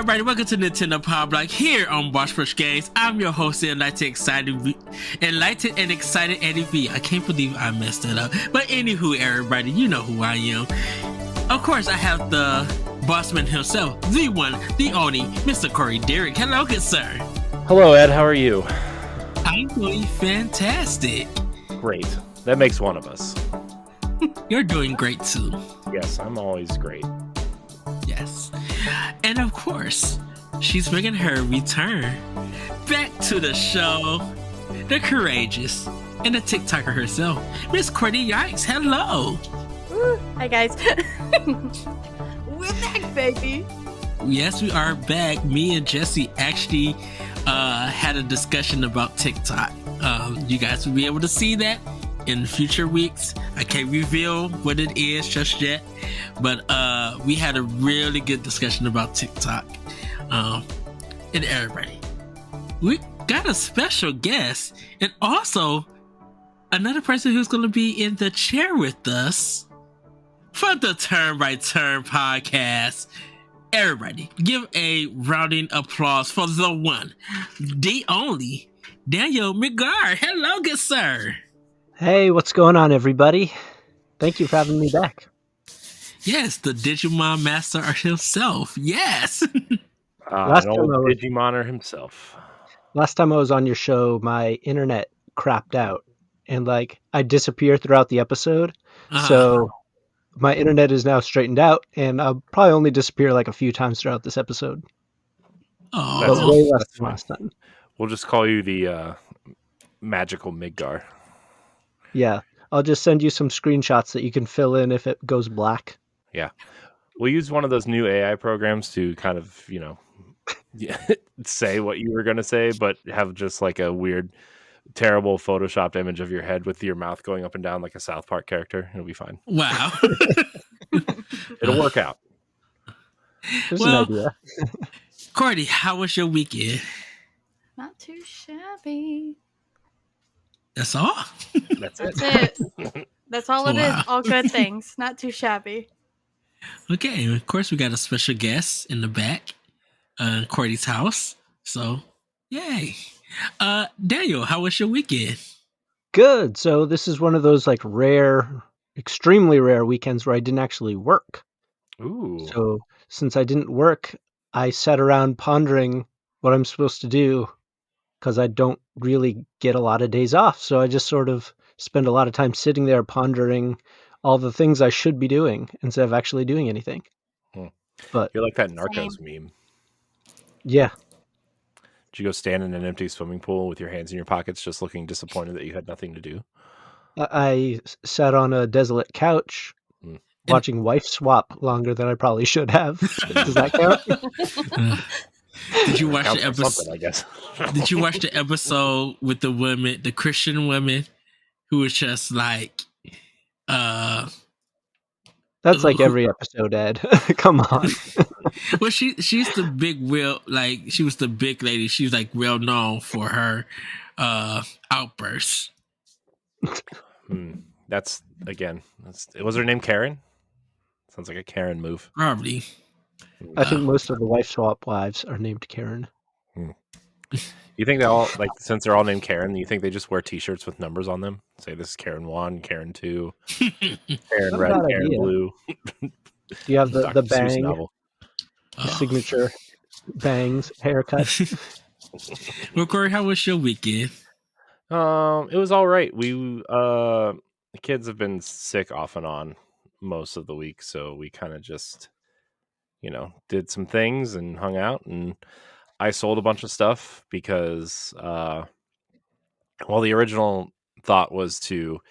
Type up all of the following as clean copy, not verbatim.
everybody, welcome to Nintendo Pow Block here on Push Games. I'm your host, Enlightened and Excited Eddie V. I can't believe I messed it up. But anywho, everybody, you know who I am. Of course, I have the bossman himself, the one, the only, Mr. Courty Dirrig. Hello, good sir. Hello, Ed. How are you? I'm doing fantastic. Great. That makes one of us. You're doing great too. Yes, I'm always great. Yes. And of course, she's making her return back to the show, the courageous, and the TikToker herself, Miss Courty Yikes. Hello. Woo. Hi, guys. We're back, baby. Yes, we are back. Me and Jesse actually had a discussion about TikTok. You guys will be able to see that in future weeks. I can't reveal what it is just yet, but we had a really good discussion about TikTok. And everybody, we got a special guest and also another person who's going to be in the chair with us for the Turn by Turn podcast. Everybody, give a rounding applause for the one, the only, Daniel McGarr. Hello, good sir. Hey, what's going on, everybody? Thank you for having me back. Yes, the Digimon master himself. Yes. Digimoner himself. Last time I was on your show, my internet crapped out, and I disappear throughout the episode. So my internet is now straightened out, and I'll probably only disappear a few times throughout this episode. Oh, but way less than last time. We'll just call you the magical McGarr. Yeah, I'll just send you some screenshots that you can fill in if it goes black. Yeah. We'll use one of those new AI programs to kind of, say what you were going to say, but have just a weird, terrible photoshopped image of your head with your mouth going up and down like a South Park character. It'll be fine. Wow. It'll work out. There's an idea. Courty, how was your weekend? Not too shabby. That's all? That's it. That's all it is. Wow. All good things. Not too shabby. Okay, and of course we got a special guest in the back, Courty's house. So, yay. Daniel, how was your weekend? Good. So this is one of those rare, extremely rare weekends where I didn't actually work. Ooh. So since I didn't work, I sat around pondering what I'm supposed to do because I don't really get a lot of days off. So I just sort of spend a lot of time sitting there pondering all the things I should be doing instead of actually doing anything. But you're like that Narcos meme. Yeah. Did you go stand in an empty swimming pool with your hands in your pockets just looking disappointed that you had nothing to do? I sat on a desolate couch watching Wife Swap longer than I probably should have. Does that count? Did you watch the episode? I guess. Did you watch the episode with the women, the Christian women, who was just That's every episode, Ed. Come on. Well, she's the big real she was the big lady. She was well known for her outbursts. That's was her name Karen? Sounds like a Karen move. Probably. I think most of the Wife Swap wives are named Karen. You think they all since they're all named Karen, you think they just wear T-shirts with numbers on them? Say this is Karen 1, Karen 2, Karen Red, Karen Blue. You have the bang signature bangs haircut. Well, Corey, how was your weekend? It was all right. The kids have been sick off and on most of the week, so we kind of just did some things and hung out, and I sold a bunch of stuff because the original thought was to,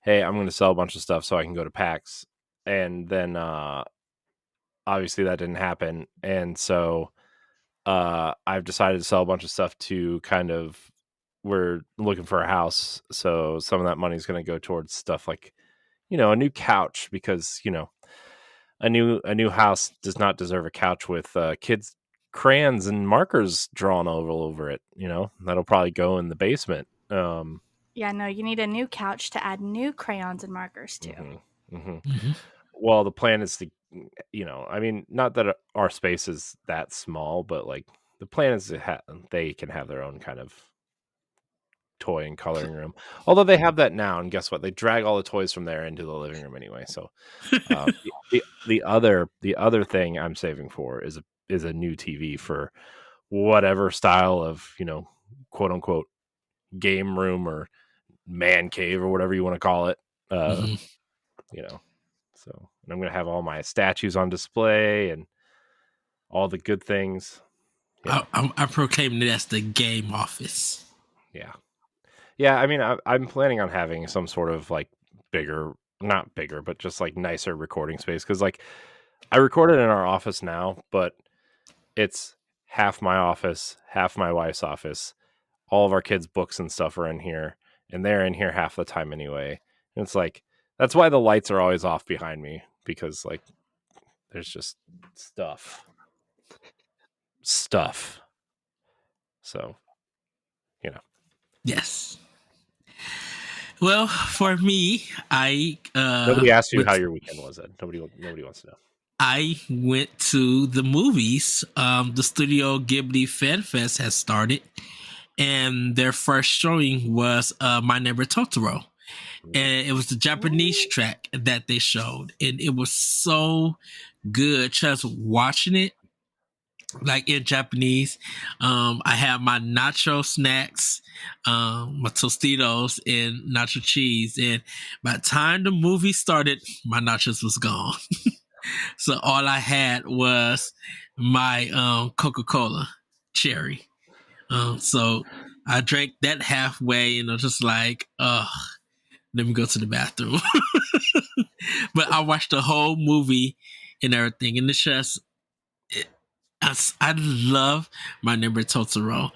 hey, I'm going to sell a bunch of stuff so I can go to PAX, and then obviously that didn't happen, and so I've decided to sell a bunch of stuff to we're looking for a house, so some of that money is going to go towards stuff like a new couch, because a new house does not deserve a couch with kids' crayons and markers drawn all over it. That'll probably go in the basement. Yeah, no, you need a new couch to add new crayons and markers to. Mm-hmm. Well, the plan is to, I mean, not that our space is that small, but like the plan is to they can have their own kind of toy and coloring room. Although they have that now, and guess what? They drag all the toys from there into the living room anyway. So the other thing I'm saving for is a new TV for whatever style of quote unquote game room or man cave or whatever you want to call it. So and I'm gonna have all my statues on display and all the good things. I proclaim it as the game office. Yeah, I mean, I'm planning on having some sort of like not bigger, but just like nicer recording space. Because like I record it in our office now, but it's half my office, half my wife's office. All of our kids' books and stuff are in here, and they're in here half the time anyway. And it's like, that's why the lights are always off behind me, because like there's just stuff. So, Yes. Well, for me, nobody asked you how your weekend was. Ed. Nobody wants to know. I went to the movies. The Studio Ghibli Fan Fest has started, and their first showing was My Neighbor Totoro, and it was the Japanese track that they showed, and it was so good just watching it. Like in Japanese, I had my nacho snacks, my Tostitos, and nacho cheese. And by the time the movie started, my nachos was gone. So all I had was my Coca-Cola cherry. So I drank that halfway, and I was just like, let me go to the bathroom. But I watched the whole movie and everything, and it's just, I love My Neighbor Totoro.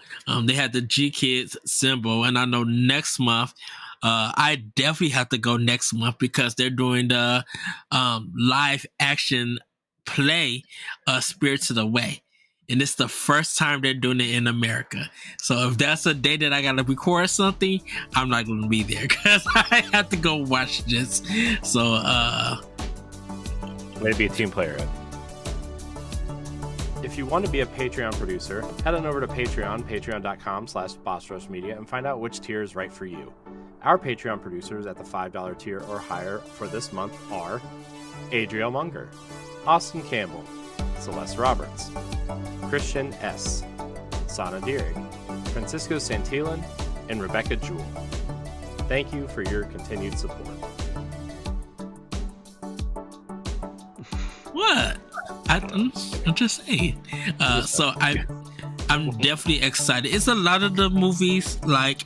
They had the G Kids symbol, and I know next month, I definitely have to go next month because they're doing the live action play Spirits of the Way. And it's the first time they're doing it in America. So if that's a day that I got to record something, I'm not going to be there because I have to go watch this. So, way to be a team player, Ed. If you want to be a Patreon producer, head on over to patreon.com/BossRushMedia and find out which tier is right for you. Our Patreon producers at the $5 tier or higher for this month are Adriel Munger, Austin Campbell, Celeste Roberts, Christian S., Sana Dirrig, Francisco Santillan, and Rebecca Jewell. Thank you for your continued support. What? I'm just saying. So I'm definitely excited. It's a lot of the movies like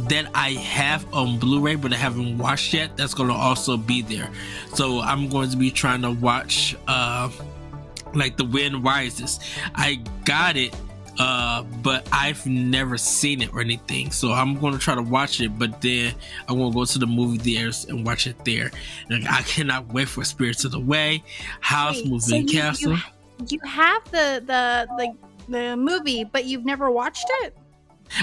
that I have on Blu-ray but I haven't watched yet. That's going to also be there. So I'm going to be trying to watch like The Wind Rises. I got it, but I've never seen it or anything. So I'm going to try to watch it, but then I'm going to go to the movie theaters and watch it there. And I cannot wait for Spirits of the Way, House, Moving Castle. You have the movie, but you've never watched it?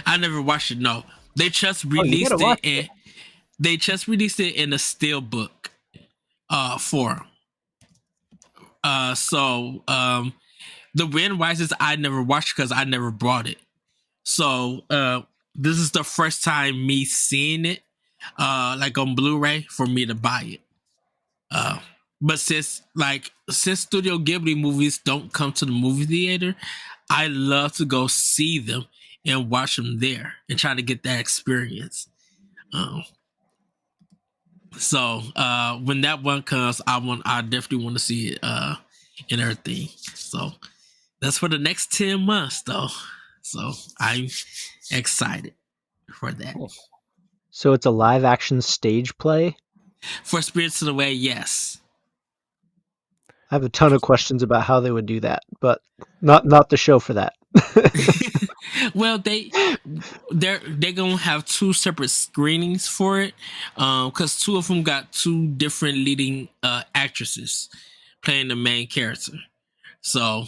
I never watched it. No, they just released it. And they just released it in a steelbook form. The Wind Rises I never watched because I never bought it. So this is the first time me seeing it like on Blu-ray for me to buy it. But since Studio Ghibli movies don't come to the movie theater, I love to go see them and watch them there and try to get that experience. So when that one comes, I definitely want to see it and everything. So that's for the next 10 months though. So I'm excited for that. So it's a live action stage play? For Spirits of the Way, yes. I have a ton of questions about how they would do that, but not the show for that. Well, they're gonna have two separate screenings for it, because two of them got two different leading actresses playing the main character. So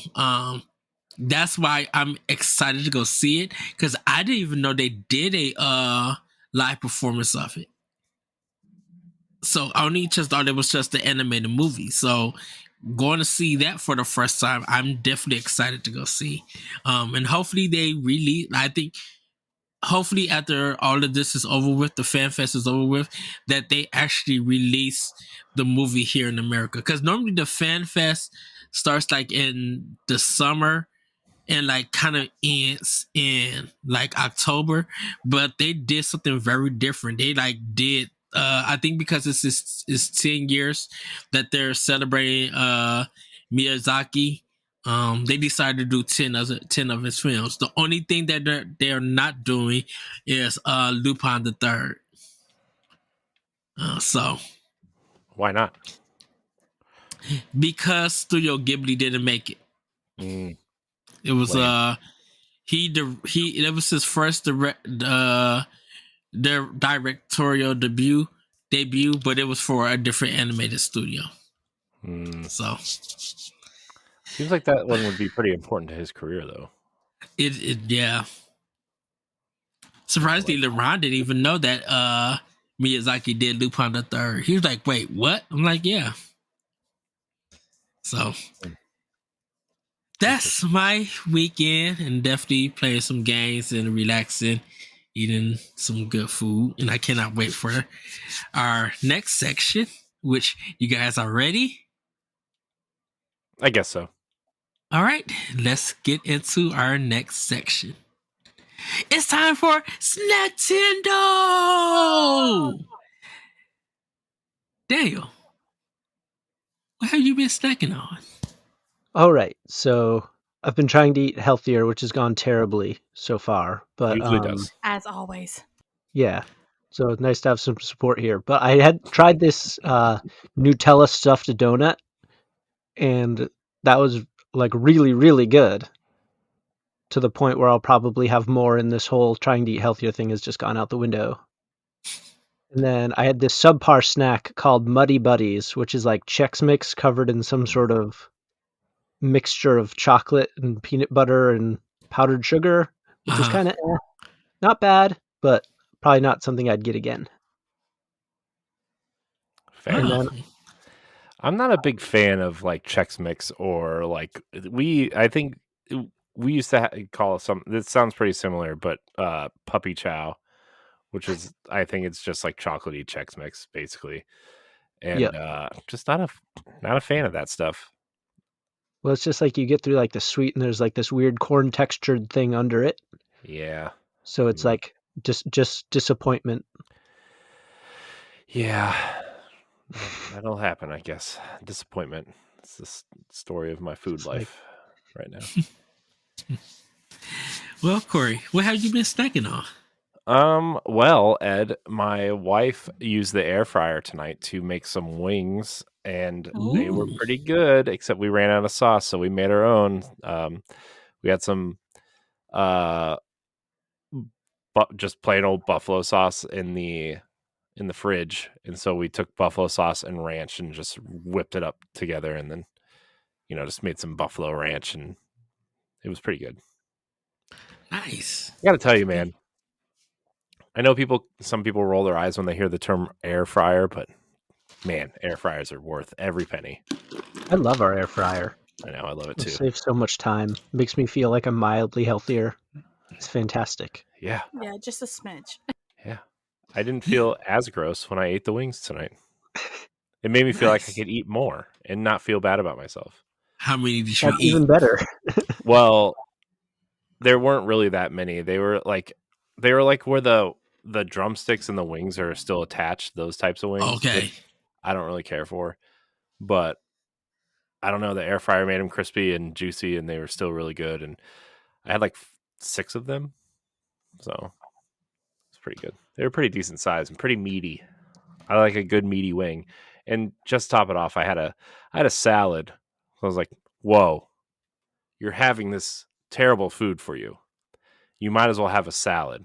that's why I'm excited to go see it, because I didn't even know they did a live performance of it. So I only just thought it was just the animated movie. So going to see that for the first time, I'm definitely excited to go see. And hopefully they release. I think hopefully after all of this is over with, the fan fest is over with, that they actually release the movie here in America. Because normally the fan fest starts like in the summer and like kind of ends in like October, but they did something very different. They like did I think because it's 10 years that they're celebrating Miyazaki. They decided to do 10 of his films. The only thing that they're not doing is Lupin the Third. So Why not? because Studio Ghibli didn't make it. It was Lame. it was his first their directorial debut, but it was for a different animated studio. So Seems like that one would be pretty important to his career, though. Yeah. Surprisingly, LeBron didn't even know that Miyazaki did Lupin the Third. He was like, "Wait, what?" I'm like, "Yeah." So that's my weekend, and definitely playing some games and relaxing, eating some good food, and I cannot wait for our next section, which you guys are ready. I guess so. All right, let's get into our next section. It's time for Snackendo! Daniel, what have you been snacking on? All right, so I've been trying to eat healthier, which has gone terribly so far. But Usually does. As always. yeah, so it's nice to have some support here. But I had tried this Nutella stuffed donut, and that was like really, really good. To the point where I'll probably have more, and this whole trying to eat healthier thing has just gone out the window. And then I had this subpar snack called Muddy Buddies, which is like Chex Mix covered in some sort of mixture of chocolate and peanut butter and powdered sugar, which is kind of not bad, but probably not something I'd get again. Fair. And then I'm not a big fan of like Chex Mix or like I think we used to call it something. This sounds pretty similar, but Puppy Chow, which is I think it's just like chocolatey Chex Mix basically, and just not a fan of that stuff. Well, it's just like you get through like the sweet, and there's like this weird corn textured thing under it. Yeah. So it's like just disappointment. Yeah. That'll happen, I guess. Disappointment. It's the story of my food life right now. Well, Corey, what have you been snacking on? Well, Ed, my wife used the air fryer tonight to make some wings, and they were pretty good, except we ran out of sauce, so we made our own. We had some just plain old buffalo sauce in the fridge, and so we took buffalo sauce and ranch and just whipped it up together, and then just made some buffalo ranch, and it was pretty good. Nice. I gotta tell you, man, I know some people roll their eyes when they hear the term air fryer, but man, air fryers are worth every penny. I love our air fryer. I know, I love it too. It saves so much time. Makes me feel like I'm mildly healthier. It's fantastic. Yeah, just a smidge. Yeah. I didn't feel as gross when I ate the wings tonight. It made me feel like I could eat more and not feel bad about myself. How many did you That's eat? even better. Well, there weren't really that many. They were like where the drumsticks and the wings are still attached, those types of wings. Okay. I don't really care for. But I don't know, the air fryer made them crispy and juicy, and they were still really good. And I had like 6 of them. So it's pretty good. They were pretty decent size and pretty meaty. I like a good meaty wing. And just to top it off, I had a salad. So I was like, whoa, you're having this terrible food for you. You might as well have a salad.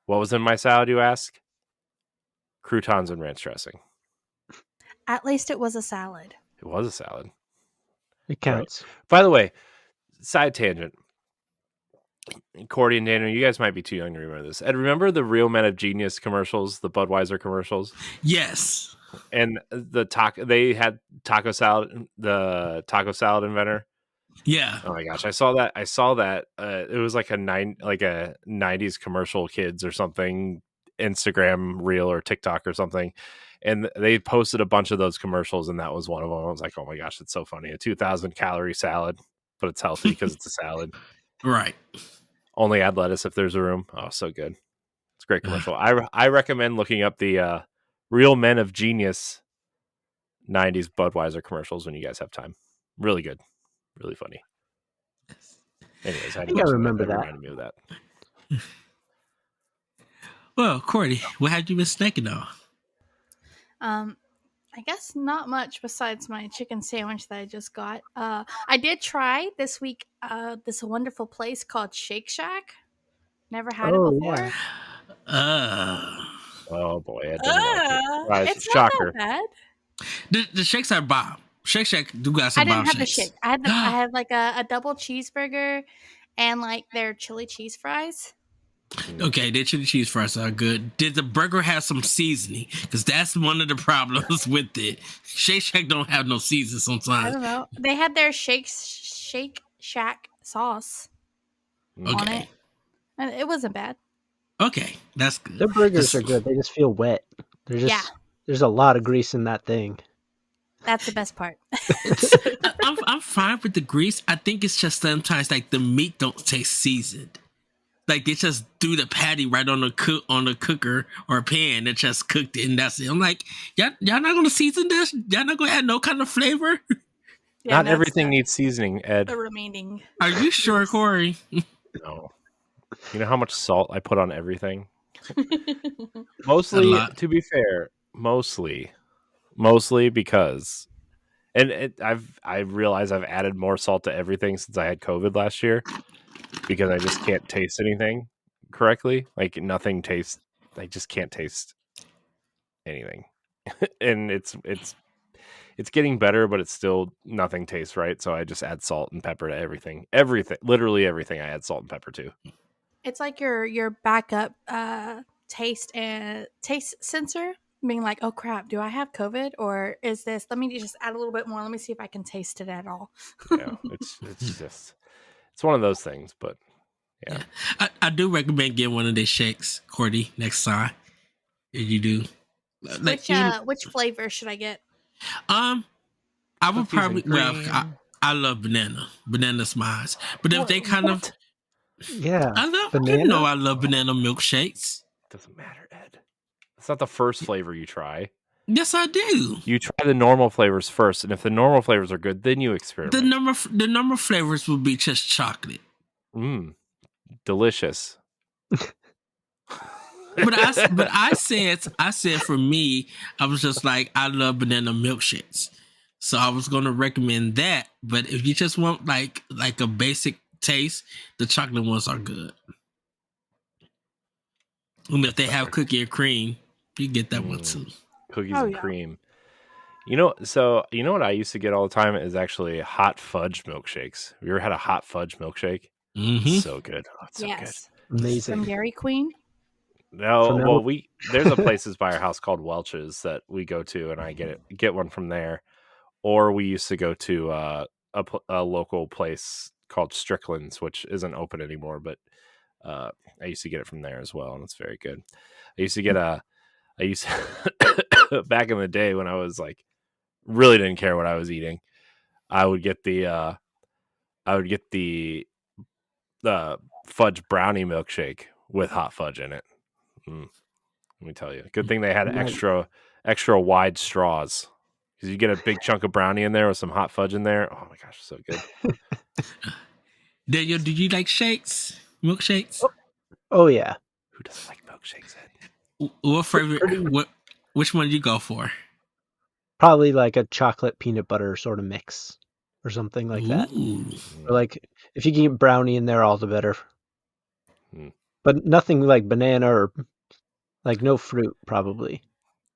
What was in my salad, you ask? Croutons and ranch dressing. At least it was a salad. It was a salad. It counts. Right. By the way, side tangent. Courty and Daniel, you guys might be too young to remember this. Ed, remember the Real Men of Genius commercials, the Budweiser commercials? Yes. And the taco, they had taco salad, the taco salad inventor. Yeah. Oh my gosh, I saw that. It was like a 90s commercial, kids or something, Instagram reel or TikTok or something. And they posted a bunch of those commercials, and that was one of them. I was like, oh my gosh, it's so funny. A 2,000 calorie salad, but it's healthy because it's a salad. Right. Only add lettuce if there's a room. Oh, so good. It's a great commercial. I recommend looking up the Real Men of Genius 90s Budweiser commercials when you guys have time. Really good. Really funny. Anyways, I think I remember that. Reminded me of that. Well, Courty, what have you been snacking on? I guess not much besides my chicken sandwich that I just got. I did try this week this wonderful place called Shake Shack. Never had it before. Yeah. Oh boy, I didn't like it. It's Shocker. not that bad. The shakes are bomb. Shake Shack do got some I bomb didn't have shakes. the shake. I had like a double cheeseburger and like their chili cheese fries. Okay, their chili cheese fries are good. Did the burger have some seasoning? Because that's one of the problems with it. Shake Shack don't have no season I sometimes. don't know. They had their Shake Shack sauce on Okay. it. And it wasn't bad. Okay, that's good. Their burgers are good. They just feel wet. They're just there's a lot of grease in that thing. That's the best part. I'm fine with the grease. I think it's just sometimes like the meat don't taste seasoned. Like they just do the patty right on the cooker or pan and just cooked it, and that's it. I'm like, y'all not gonna season this? Y'all not gonna add no kind of flavor? Yeah, Not that's everything needs seasoning, Ed. the remaining. Are you sure, Corey? No. You know how much salt I put on everything? Mostly, to be fair, mostly because, and I realize I've added more salt to everything since I had COVID last year because I just can't taste anything correctly. Like nothing tastes. I just can't taste anything, and it's getting better, but it's still nothing tastes right. So I just add salt and pepper to everything, literally everything. I add salt and pepper to. It's like your backup taste sensor being like, oh crap, do I have COVID or is this? Let me just add a little bit more. Let me see if I can taste it at all. Yeah, it's just it's one of those things, but yeah. I do recommend getting one of their shakes, Courty, next time. If you do. Like, Which flavor should I get? I would Cookies probably I love banana. Banana's mine. But if they kind of Yeah. I love banana? I love banana milkshakes. Doesn't matter, Ed. It's not the first flavor you try. Yes, I do. You try the normal flavors first, and if the normal flavors are good, then you experiment. The number flavors would be just chocolate. Delicious. But I said for me, I was just like, I love banana milkshakes. So I was gonna recommend that. But if you just want like a basic taste, the chocolate ones are good. And if they have cookie and cream, you get that one too. Cookies and cream. You know what I used to get all the time is actually hot fudge milkshakes. Have you ever had a hot fudge milkshake? Mm-hmm. So good. Oh, it's so good. Amazing. From Dairy Queen? No, well, there's a places by our house called Welch's that we go to, and I get one from there. Or we used to go to a local place called Strickland's, which isn't open anymore, but I used to get it from there as well, and it's very good. I used to back in the day when I was like really didn't care what I was eating, I would get the fudge brownie milkshake with hot fudge in it. Let me tell you, good thing they had extra wide straws because you get a big chunk of brownie in there with some hot fudge in there. Oh my gosh, so good. Daniel, do you like shakes? Milkshakes? Oh yeah. Who doesn't like milkshakes? What favorite? Which one do you go for? Probably like a chocolate peanut butter sort of mix or something like that. Or like if you can get brownie in there, all the better. But nothing like banana or like no fruit, probably.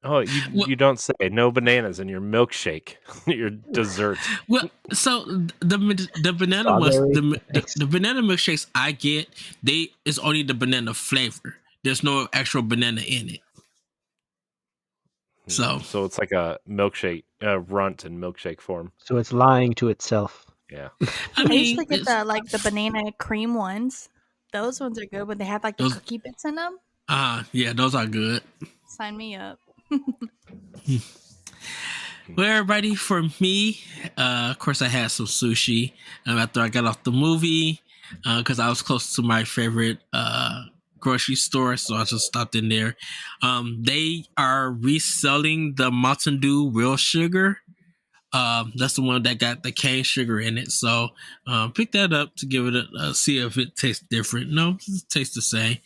Oh, you don't say. No bananas in your milkshake, your dessert. Well, so the banana the banana milkshakes I get, it's only the banana flavor. There's no actual banana in it. So it's like a milkshake, runt in milkshake form. So it's lying to itself. Yeah. I I mean, usually get the banana cream ones. Those ones are good when they have like the Those- cookie bits in them. yeah, those are good. Sign me up. Well, everybody, for me, of course, I had some sushi after I got off the movie because I was close to my favorite grocery store, so I just stopped in there. They are reselling the Mountain Dew Real Sugar. That's the one that got the cane sugar in it. So pick that up to give it see if it tastes different. No, it tastes the same.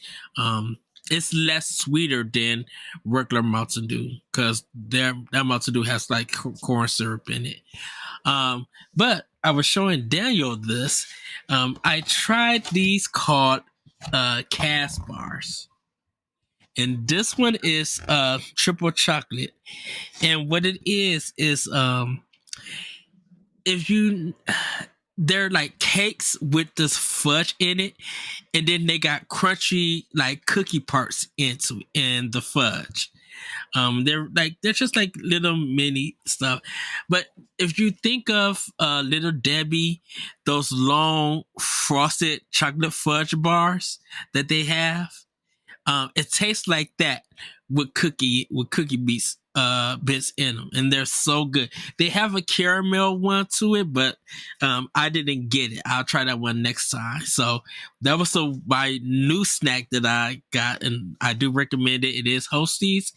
It's less sweeter than regular Mountain Dew because that Mountain Dew has like corn syrup in it. But I was showing Daniel this. I tried these called Cas bars. And this one is triple chocolate. And what it is if you they're like cakes with this fudge in it, and then they got crunchy like cookie parts in the fudge. They're just like little mini stuff. But if you think of Little Debbie, those long frosted chocolate fudge bars that they have, it tastes like that with cookie bits in them, and they're so good. They have a caramel one to it, but I didn't get it. I'll try that one next time. So that was my new snack that I got, and I do recommend it. It is Hosties,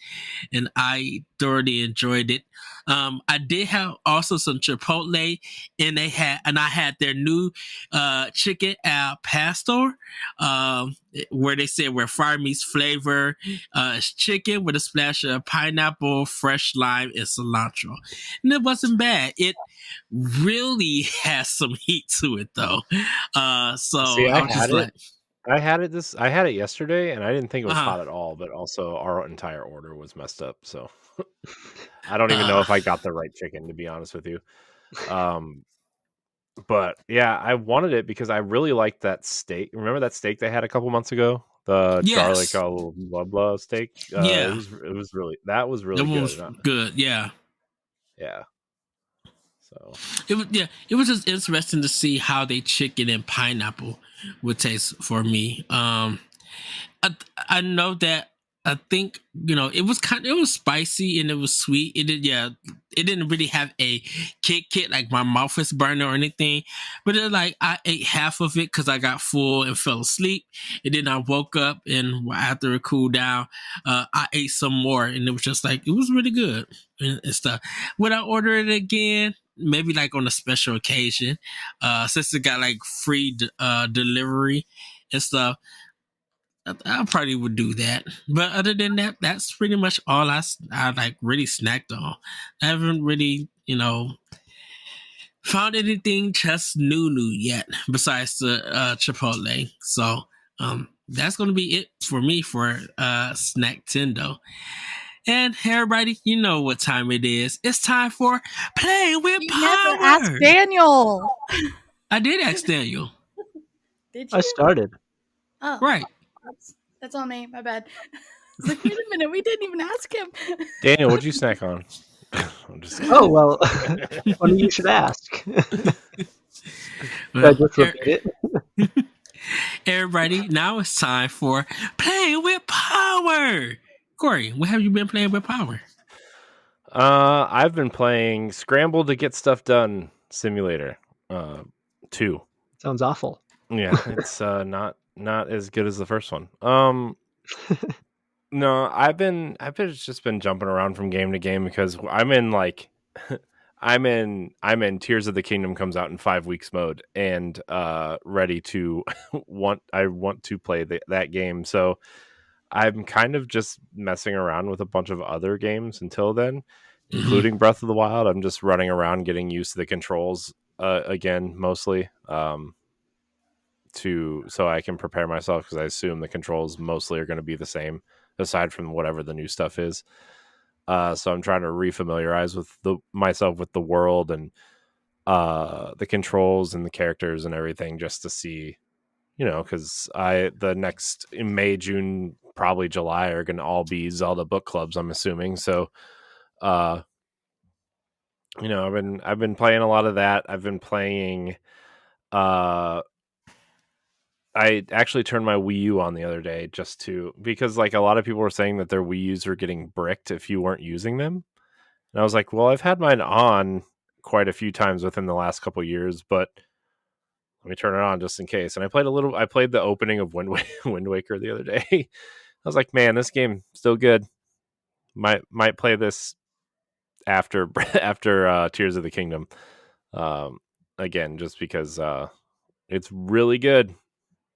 and I thoroughly enjoyed it. I did have also some Chipotle, and I had their new chicken al pastor, where they said where fire meets flavor. It's chicken with a splash of pineapple, fresh lime, and cilantro, and it wasn't bad. It really has some heat to it though. So See, I was just like, I had it yesterday, and I didn't think it was Uh-huh. hot at all. But also, our entire order was messed up, so I don't even know if I got the right chicken, to be honest with you. But yeah, I wanted it because I really liked that steak. Remember that steak they had a couple months ago? The Yes. garlic blah blah steak. Yeah. It was really That one was good. good. Yeah. Yeah. So It was just interesting to see how they chicken and pineapple would taste for me. I know that I think it was spicy and it was sweet. It didn't really have a kick like my mouth was burning or anything, but I ate half of it because I got full and fell asleep, and then I woke up, and after it cooled down, I ate some more, and it was just like it was really good and stuff. Would I order it again? Maybe like on a special occasion, since it got like free delivery and stuff. I probably would do that, but other than that, that's pretty much all I like really snacked on. I haven't really, found anything just new yet besides the Chipotle. So that's gonna be it for me for Snack Tendo. And everybody, you know what time it is. It's time for Play with You Power. never asked Daniel. I did ask Daniel. Did you? I started. Oh, Right. That's on me. My bad. I was like, wait a minute, we didn't even ask him. Daniel, what'd you snack on? I'm just kidding. Oh well, funny you should ask. Should I just repeat it? Everybody, now it's time for Play with Power. Corey, what have you been playing with Power? I've been playing Scramble to Get Stuff Done Simulator 2. Sounds awful. Yeah, it's not as good as the first one. No, I've just been jumping around from game to game because I'm in like I'm in Tears of the Kingdom comes out in 5 weeks mode, and ready to want to play that game. So I'm kind of just messing around with a bunch of other games until then, including Breath of the Wild. I'm just running around getting used to the controls again, mostly. So I can prepare myself, because I assume the controls mostly are going to be the same aside from whatever the new stuff is. So I'm trying to refamiliarize with myself with the world and the controls and the characters and everything, just to see, because the next in May, June, probably July are going to all be Zelda book clubs, I'm assuming. So I've been playing a lot of that. I've been playing. I actually turned my Wii U on the other day because like a lot of people were saying that their Wii U's were getting bricked if you weren't using them. And I was like, well, I've had mine on quite a few times within the last couple of years, but let me turn it on just in case. And I played the opening of Wind Waker the other day. I was like, man, this game still good. Might play this after Tears of the Kingdom. Again, just because it's really good.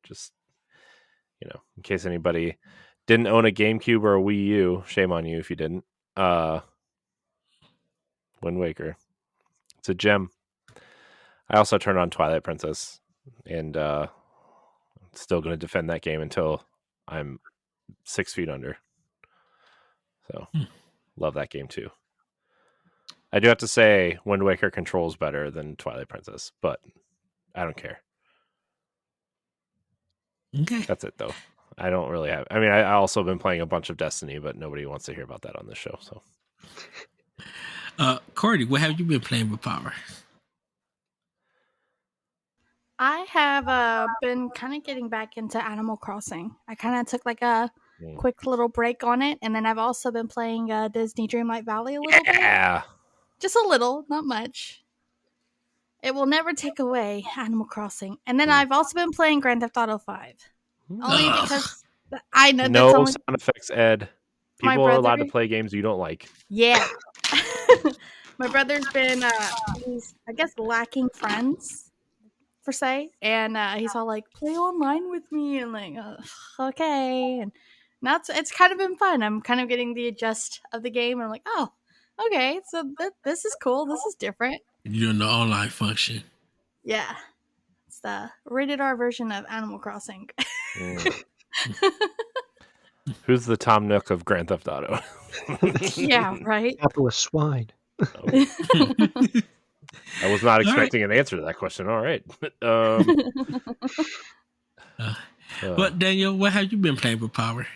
Just, in case anybody didn't own a GameCube or a Wii U, shame on you if you didn't. Wind Waker. It's a gem. I also turned on Twilight Princess, and I'm still going to defend that game until I'm 6 feet under. So, love that game too. I do have to say, Wind Waker controls better than Twilight Princess, but I don't care. Okay. That's it, though. I don't really have... I mean, I also been playing a bunch of Destiny, but nobody wants to hear about that on this show, so... Courty, what have you been playing with Power? I have been kind of getting back into Animal Crossing. I kind of took like a quick little break on it, and then I've also been playing Disney Dreamlight Valley a little bit. Just a little, not much. It will never take away Animal Crossing. And then I've also been playing Grand Theft Auto 5. Only because I know no that's only... sound effects, Ed. People are allowed to play games you don't like. Yeah. My brother's been, he's, I guess, lacking friends, per se. And he's all like, play online with me. And like, okay. And now it's kind of been fun. I'm kind of getting the adjust of the game. And I'm like, oh, okay. So this is cool. This is different. You're doing the online function. Yeah. It's the rated R version of Animal Crossing. Who's the Tom Nook of Grand Theft Auto? Yeah, right? Capitalist swine. I was not expecting an answer to that question. All right. But Daniel, what have you been playing with Power?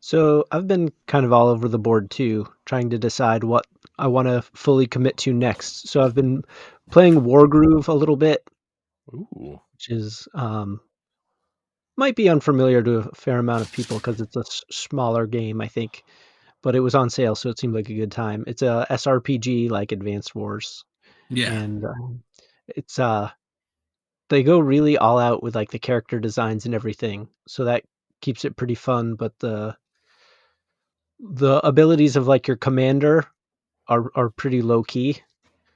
So I've been kind of all over the board too, trying to decide what I want to fully commit to next. So I've been playing Wargroove a little bit, which is might be unfamiliar to a fair amount of people because it's a smaller game, I think. But it was on sale, so it seemed like a good time. It's a SRPG like Advanced Wars. Yeah. And it's they go really all out with like the character designs and everything. So that keeps it pretty fun, but the abilities of like your commander are pretty low key.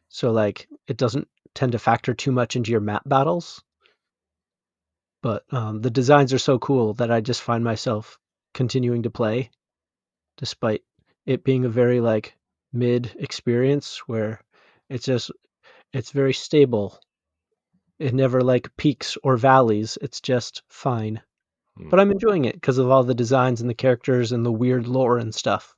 So like it doesn't tend to factor too much into your map battles. But the designs are so cool that I just find myself continuing to play, despite it being a very like mid experience where it's very stable. It never like peaks or valleys. It's just fine. But I'm enjoying it because of all the designs and the characters and the weird lore and stuff.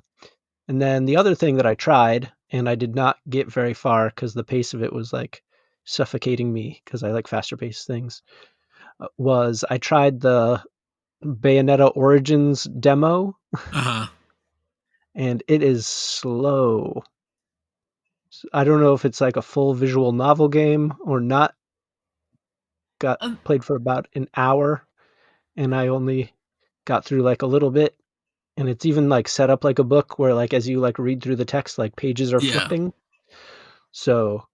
And then the other thing that I tried, and I did not get very far because the pace of it was like suffocating me because I like faster paced things, was I tried the Bayonetta Origins demo. And it is slow. I don't know if it's like a full visual novel game or not. Played for about an hour, and I only got through like a little bit. And it's even like set up like a book where like as you like read through the text, like pages are flipping. So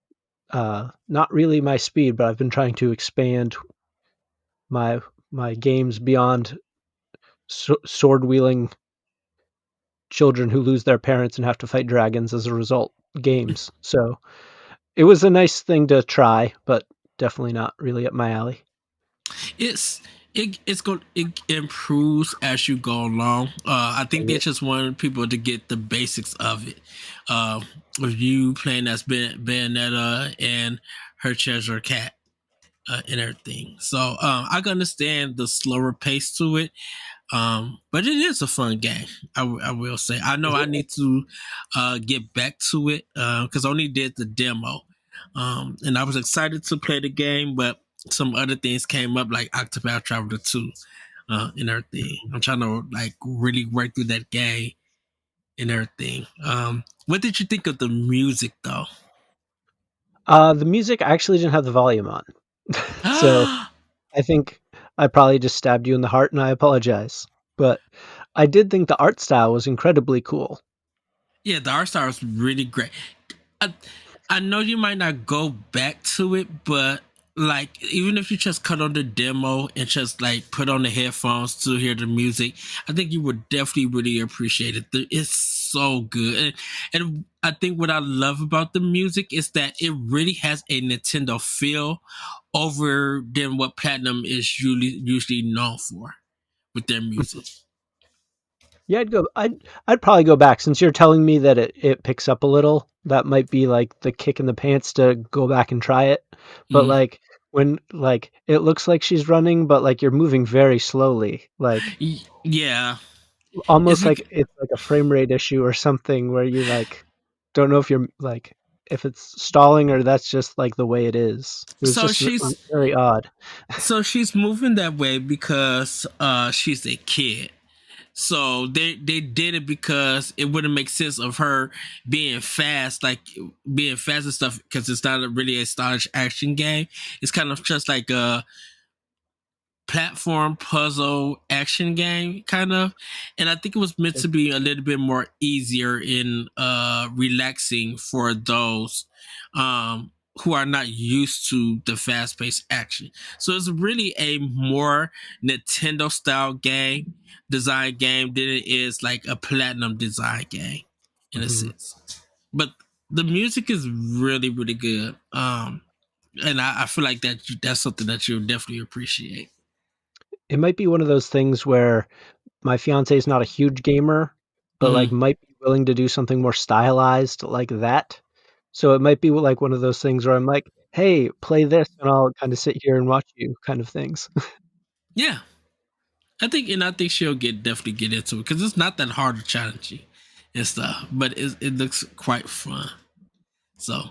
not really my speed, but I've been trying to expand my games beyond sword wielding children who lose their parents and have to fight dragons as a result games. So it was a nice thing to try, but definitely not really up my alley. It improves as you go along. I think they just wanted people to get the basics of it. With you playing as Bayonetta and her treasure cat and everything. So I can understand the slower pace to it. But it is a fun game. I will say. I know I need to get back to it because I only did the demo. And I was excited to play the game, but some other things came up like Octopath Traveler 2 and everything. I'm trying to like really work through that game and everything. What did you think of the music, though? The music, I actually didn't have the volume on. So I think I probably just stabbed you in the heart, and I apologize. But I did think the art style was incredibly cool. Yeah, the art style was really great. I know you might not go back to it, but like even if you just cut on the demo and just like put on the headphones to hear the music, I think you would definitely really appreciate it. It's so good, and I think what I love about the music is that it really has a Nintendo feel over than what Platinum is usually known for with their music. Yeah, I'd probably go back since you're telling me that it picks up a little. That might be like the kick in the pants to go back and try it. But like when like it looks like she's running, but like you're moving very slowly. Like yeah, almost like it's like a frame rate issue or something where you like don't know if you're like if it's stalling or that's just like the way it is. It was so just very odd. So she's moving that way because she's a kid. So they did it because it wouldn't make sense of her being fast, like being fast and stuff, because it's not really a stylish action game. It's kind of just like a platform puzzle action game, kind of. And I think it was meant to be a little bit more easier and relaxing for those who are not used to the fast-paced action. So it's really a more Nintendo style game, design game, than it is like a Platinum design game in a sense. But the music is really, really good. And I feel like that's something that you'll definitely appreciate. It might be one of those things where my fiance is not a huge gamer, but like might be willing to do something more stylized like that. So it might be like one of those things where I'm like, hey, play this, and I'll kind of sit here and watch you kind of things. Yeah. I think she'll definitely get into it because it's not that hard to challenge you and stuff, but it looks quite fun. So,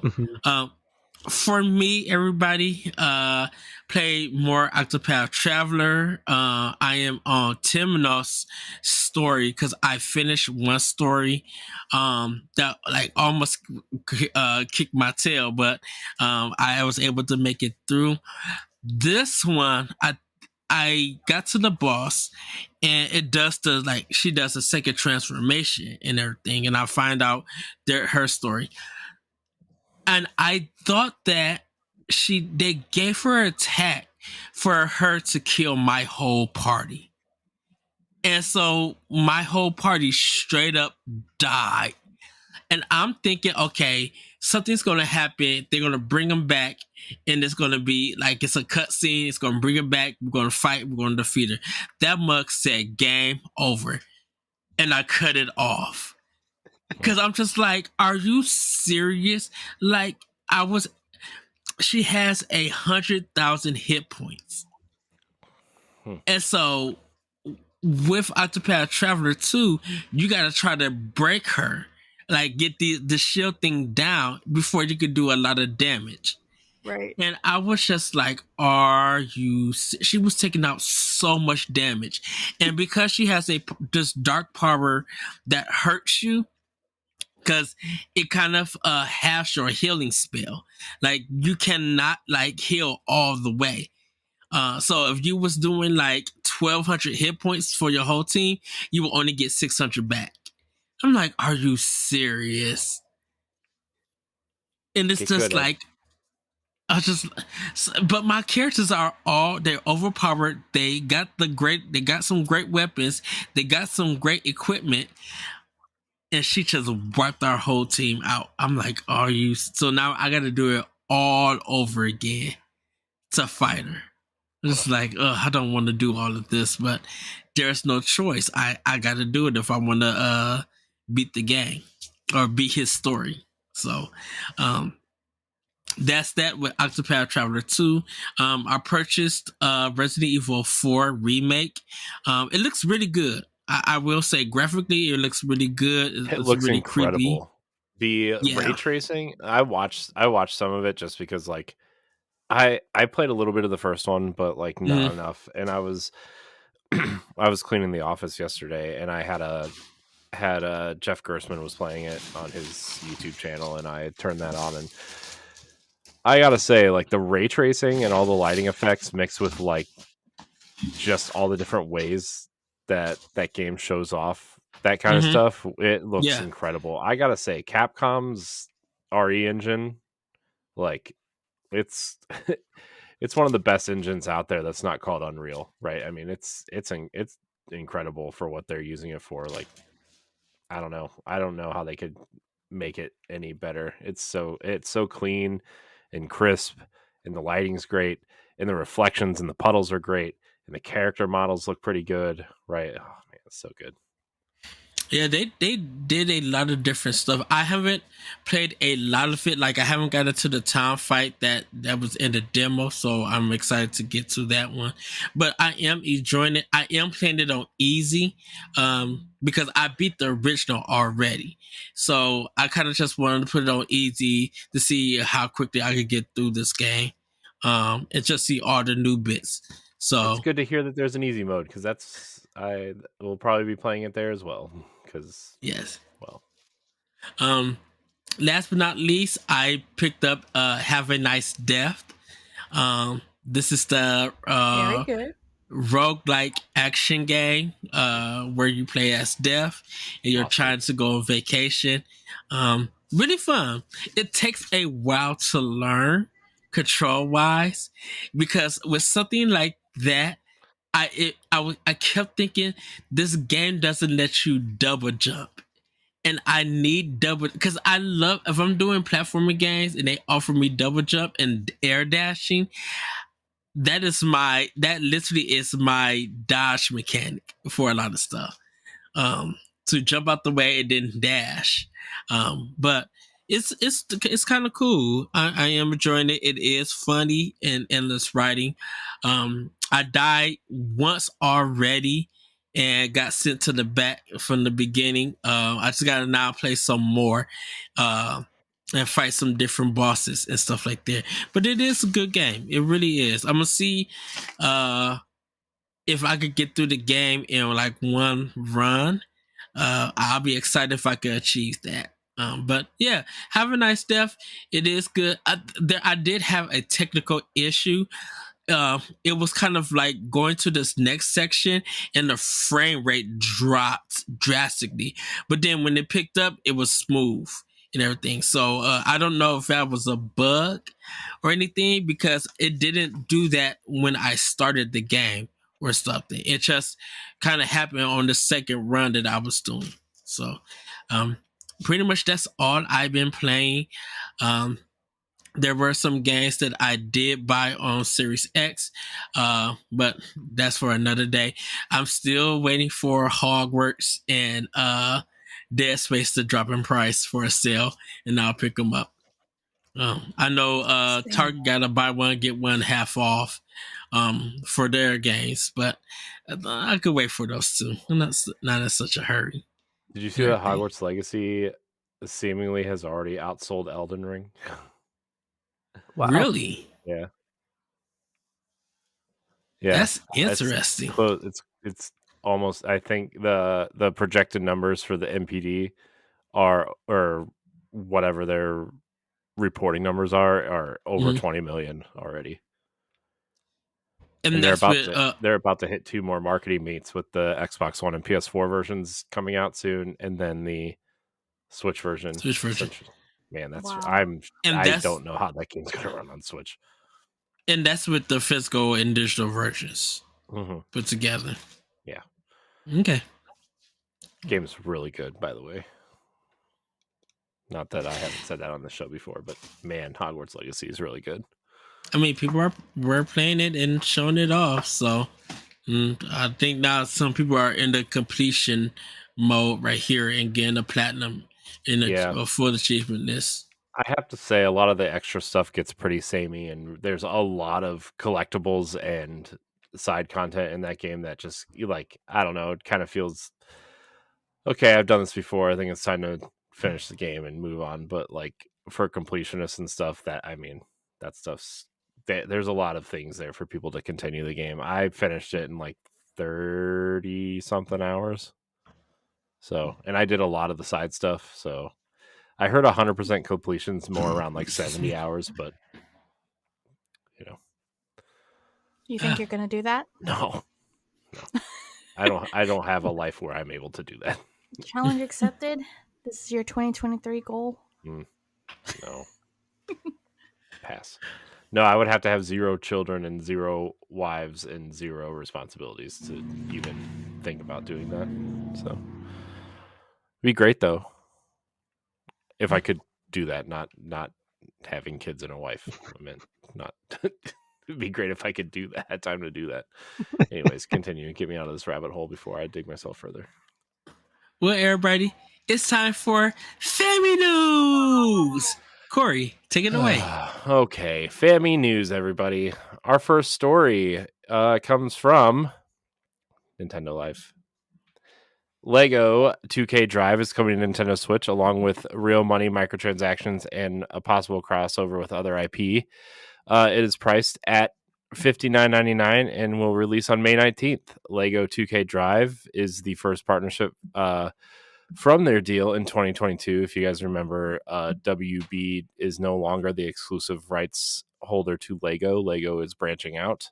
for me, everybody, play more Octopath Traveler. I am on Timnos story because I finished one story that like almost kicked my tail, but I was able to make it through. This one, I got to the boss, and it does she does a second transformation and everything, and I find out her story. And I thought that they gave her an attack for her to kill my whole party. And so my whole party straight up died. And I'm thinking, okay, something's going to happen. They're going to bring them back. And it's going to be like, it's a cutscene. It's going to bring them back. We're going to fight. We're going to defeat her. That mug said game over. And I cut it off. Because I'm just like, are you serious? Like, she has 100,000 hit points. And so with Octopath Traveler 2, you got to try to break her. Like, get the shield thing down before you could do a lot of damage. Right. And I was just like, she was taking out so much damage. And because she has this dark power that hurts you, because it kind of halves your healing spell. Like, you cannot like heal all the way. So if you was doing like 1,200 hit points for your whole team, you will only get 600 back. I'm like, are you serious? And it's just like, but my characters they're overpowered. They got some great weapons. They got some great equipment. And she just wiped our whole team out. I'm like, so now I got to do it all over again to fight her. It's like, I don't want to do all of this, but there's no choice. I got to do it if I want to beat the game or beat his story. So, that's that with Octopath Traveler 2. I purchased Resident Evil 4 Remake. It looks really good. I will say graphically, it looks really good. It looks really incredible. Creepy. The ray tracing, I watched some of it just because like I played a little bit of the first one, but like not enough. And I was I was cleaning the office yesterday, and I had Jeff Gersman was playing it on his YouTube channel, and I turned that on, and I gotta say, like, the ray tracing and all the lighting effects mixed with like just all the different ways that game shows off that kind of stuff, it looks incredible. I gotta say, Capcom's RE engine, like, it's it's one of the best engines out there that's not called Unreal, right? I mean, it's incredible for what they're using it for. Like, I don't know how they could make it any better. It's so clean and crisp, and the lighting's great, and the reflections and the puddles are great, and the character models look pretty good, right? Oh man, it's so good. Yeah, they did a lot of different stuff. I haven't played a lot of it. Like, I haven't got into the town fight that was in the demo, so I'm excited to get to that one. But I am enjoying it. I am playing it on easy, because I beat the original already. So I kind of just wanted to put it on easy to see how quickly I could get through this game, and just see all the new bits. So it's good to hear that there's an easy mode, because I will probably be playing it there as well. Because last but not least, I picked up Have a Nice Death. This is the Very good roguelike action game where you play as Death and you're trying to go on vacation. Really fun. It takes a while to learn control wise, because with something like that, I kept thinking this game doesn't let you double jump, and I need double, because I love, if I'm doing platforming games and they offer me double jump and air dashing, that literally is my dodge mechanic for a lot of stuff. To jump out the way and then dash. But it's kind of cool. I am enjoying it. It is funny and endless writing. I died once already and got sent to the back from the beginning. I just gotta now play some more and fight some different bosses and stuff like that. But it is a good game. It really is. I'm gonna see if I could get through the game in like one run. I'll be excited if I could achieve that. But yeah, Have a Nice Death. It is good. I did have a technical issue. It was kind of like going to this next section and the frame rate dropped drastically. But then when it picked up, it was smooth and everything. So I don't know if that was a bug or anything, because it didn't do that when I started the game or something. It just kind of happened on the second run that I was doing. So pretty much that's all I've been playing. There were some games that I did buy on Series X, but that's for another day. I'm still waiting for Hogwarts and Dead Space to drop in price for a sale, and I'll pick them up. I know Target got a buy one get one half off for their games, but I could wait for those two. I'm not in such a hurry. Did you see that Hogwarts Legacy seemingly has already outsold Elden Ring? Wow. Really? Yeah. That's interesting. It's almost, I think the projected numbers for the NPD are, or whatever their reporting numbers are over 20 million already. And they're about to hit 2 more marketing meets with the Xbox One and PS4 versions coming out soon, and then the Switch version. Man, that's I don't know how that game's gonna run on Switch. And that's with the physical and digital versions put together. Yeah. Okay. Game's really good, by the way. Not that I haven't said that on the show before, but man, Hogwarts Legacy is really good. I mean, people were playing it and showing it off, so I think now some people are in the completion mode right here and getting a platinum in a full achievement list. I have to say, a lot of the extra stuff gets pretty samey, and there's a lot of collectibles and side content in that game that just, I don't know, it kind of feels, okay, I've done this before, I think it's time to finish the game and move on. But for completionists and stuff, that stuff's, there's a lot of things there for people to continue the game. I finished it in 30 something hours. So, and I did a lot of the side stuff. So, I heard 100% completion's more around like 70 hours, but You think you're gonna do that? No. I don't have a life where I'm able to do that. Challenge accepted. This is your 2023 goal. No. Pass. No, I would have to have 0 children and 0 wives and 0 responsibilities to even think about doing that. So, it'd be great though if I could do that. Not having kids and a wife. I meant not. It'd be great if I could do that. Had time to do that. Anyways, continue. Get me out of this rabbit hole before I dig myself further. Well, everybody, it's time for Family News. Corey, take it away. Okay, Family News, everybody. Our first story comes from Nintendo Life. Lego 2K Drive is coming to Nintendo Switch along with real money microtransactions and a possible crossover with other IP. It is priced at $59.99 and will release on May 19th. Lego 2K Drive is the first partnership from their deal in 2022. If you guys remember, WB is no longer the exclusive rights holder to Lego. Lego is branching out.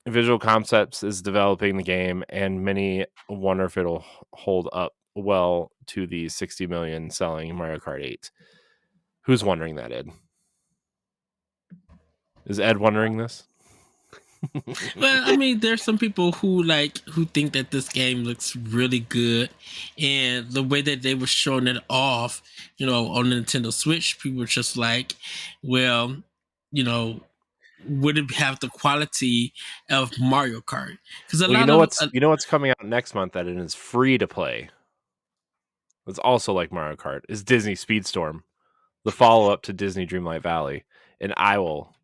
Visual Concepts is developing the game, and many wonder if it'll hold up well to the 60 million selling Mario Kart 8. Who's wondering that, Ed? Is Ed wondering this? Well, I mean, there's some people who think that this game looks really good, and the way that they were showing it off, on the Nintendo Switch, people were just like, well, would it have the quality of Mario Kart? Because what's coming out next month that it is free to play. It's also like Mario Kart. Is Disney Speedstorm, the follow up to Disney Dreamlight Valley, and I will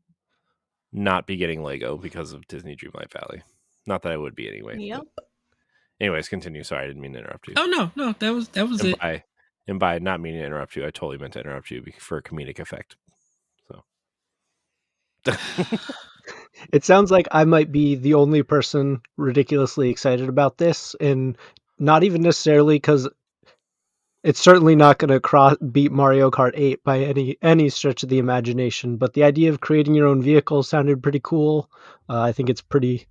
not be getting Lego because of Disney Dreamlight Valley. Not that I would be anyway. Yep. Anyways, continue. Sorry, I didn't mean to interrupt you. Oh no, that was it. And by not meaning to interrupt you, I totally meant to interrupt you for a comedic effect. So it sounds like I might be the only person ridiculously excited about this, and not even necessarily because it's certainly not going to beat Mario Kart 8 by any stretch of the imagination, but the idea of creating your own vehicle sounded pretty cool. I think it's pretty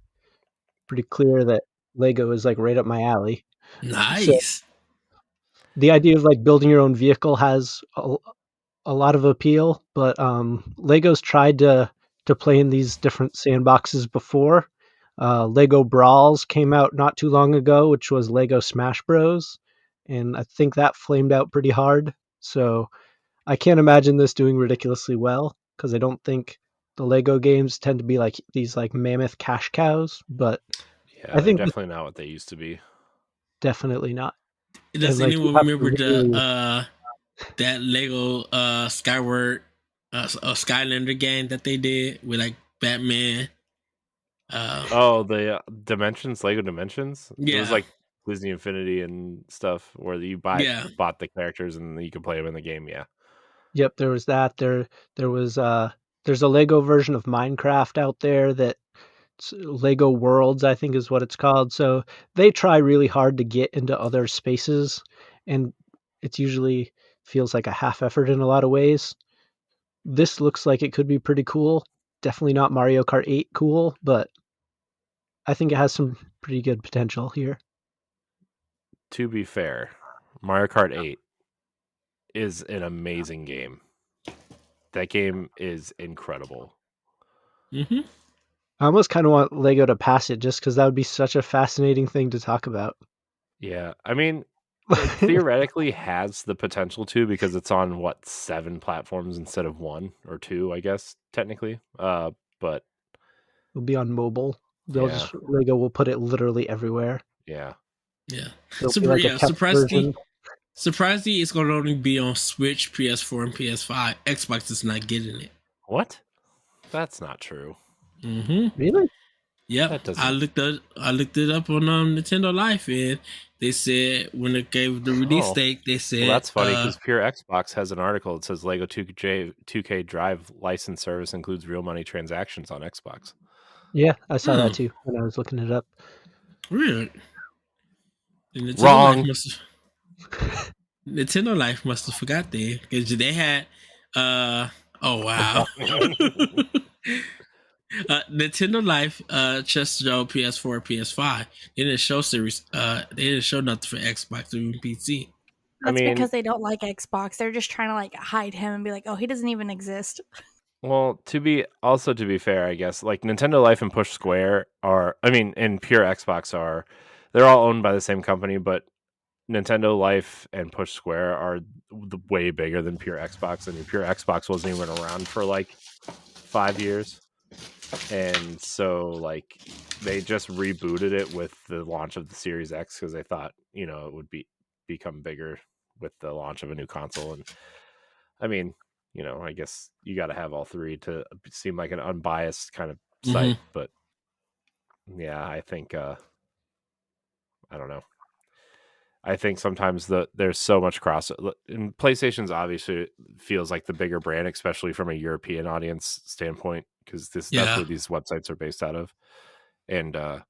clear that Lego is like right up my alley. Nice. So the idea of like building your own vehicle has a lot of appeal, but Lego's tried to play in these different sandboxes before. Lego Brawls came out not too long ago, which was Lego Smash Bros. And I think that flamed out pretty hard. So I can't imagine this doing ridiculously well, because I don't think the Lego games tend to be like these like mammoth cash cows. But yeah, I think definitely not what they used to be. Definitely not. Does anyone remember that Lego Skyward Skylander game that they did with like Batman? The Dimensions, Lego Dimensions. Yeah, it was like Disney Infinity and stuff where you bought the characters and you could play them in the game. Yeah. Yep, there was that. There was there's a Lego version of Minecraft out there that Lego Worlds, I think is what it's called. So they try really hard to get into other spaces, and it's usually feels like a half effort in a lot of ways. This looks like it could be pretty cool. Definitely not Mario Kart 8 cool, but I think it has some pretty good potential here. To be fair, Mario Kart 8 is an amazing game. That game is incredible. Mm-hmm. I almost kind of want Lego to pass it just because that would be such a fascinating thing to talk about. Yeah, I mean, it theoretically has the potential to, because it's on 7 platforms instead of 1 or 2, I guess technically. But it'll be on mobile. Lego will put it literally everywhere. Yeah. Surprisingly, it's going to only be on Switch, PS4, and PS5. Xbox is not getting it. What? That's not true. Mm-hmm. Really? Yep. I looked it up on Nintendo Life, and they said when it gave the release date, they said... Well, that's funny, because Pure Xbox has an article that says Lego 2K Drive license service includes real money transactions on Xbox. Yeah, I saw that too when I was looking it up. Really? Wrong. Nintendo Life must have forgot there because they had. Oh wow. Nintendo Life just showed PS4, PS5. They didn't show series. They didn't show nothing for Xbox or even PC. That's because they don't like Xbox. They're just trying to like hide him and be like, oh, he doesn't even exist. Well, to be fair, I guess, like Nintendo Life and Push Square and Pure Xbox they're all owned by the same company, but Nintendo Life and Push Square are way bigger than Pure Xbox, and Pure Xbox wasn't even around for like 5 years. And so like they just rebooted it with the launch of the Series X because they thought, it would become bigger with the launch of a new console. And I mean, I guess you got to have all three to seem like an unbiased kind of site. Mm-hmm. But yeah, I think I don't know. I think sometimes there's so much cross. And PlayStation's obviously feels like the bigger brand, especially from a European audience standpoint, because that's where these websites are based out of. And I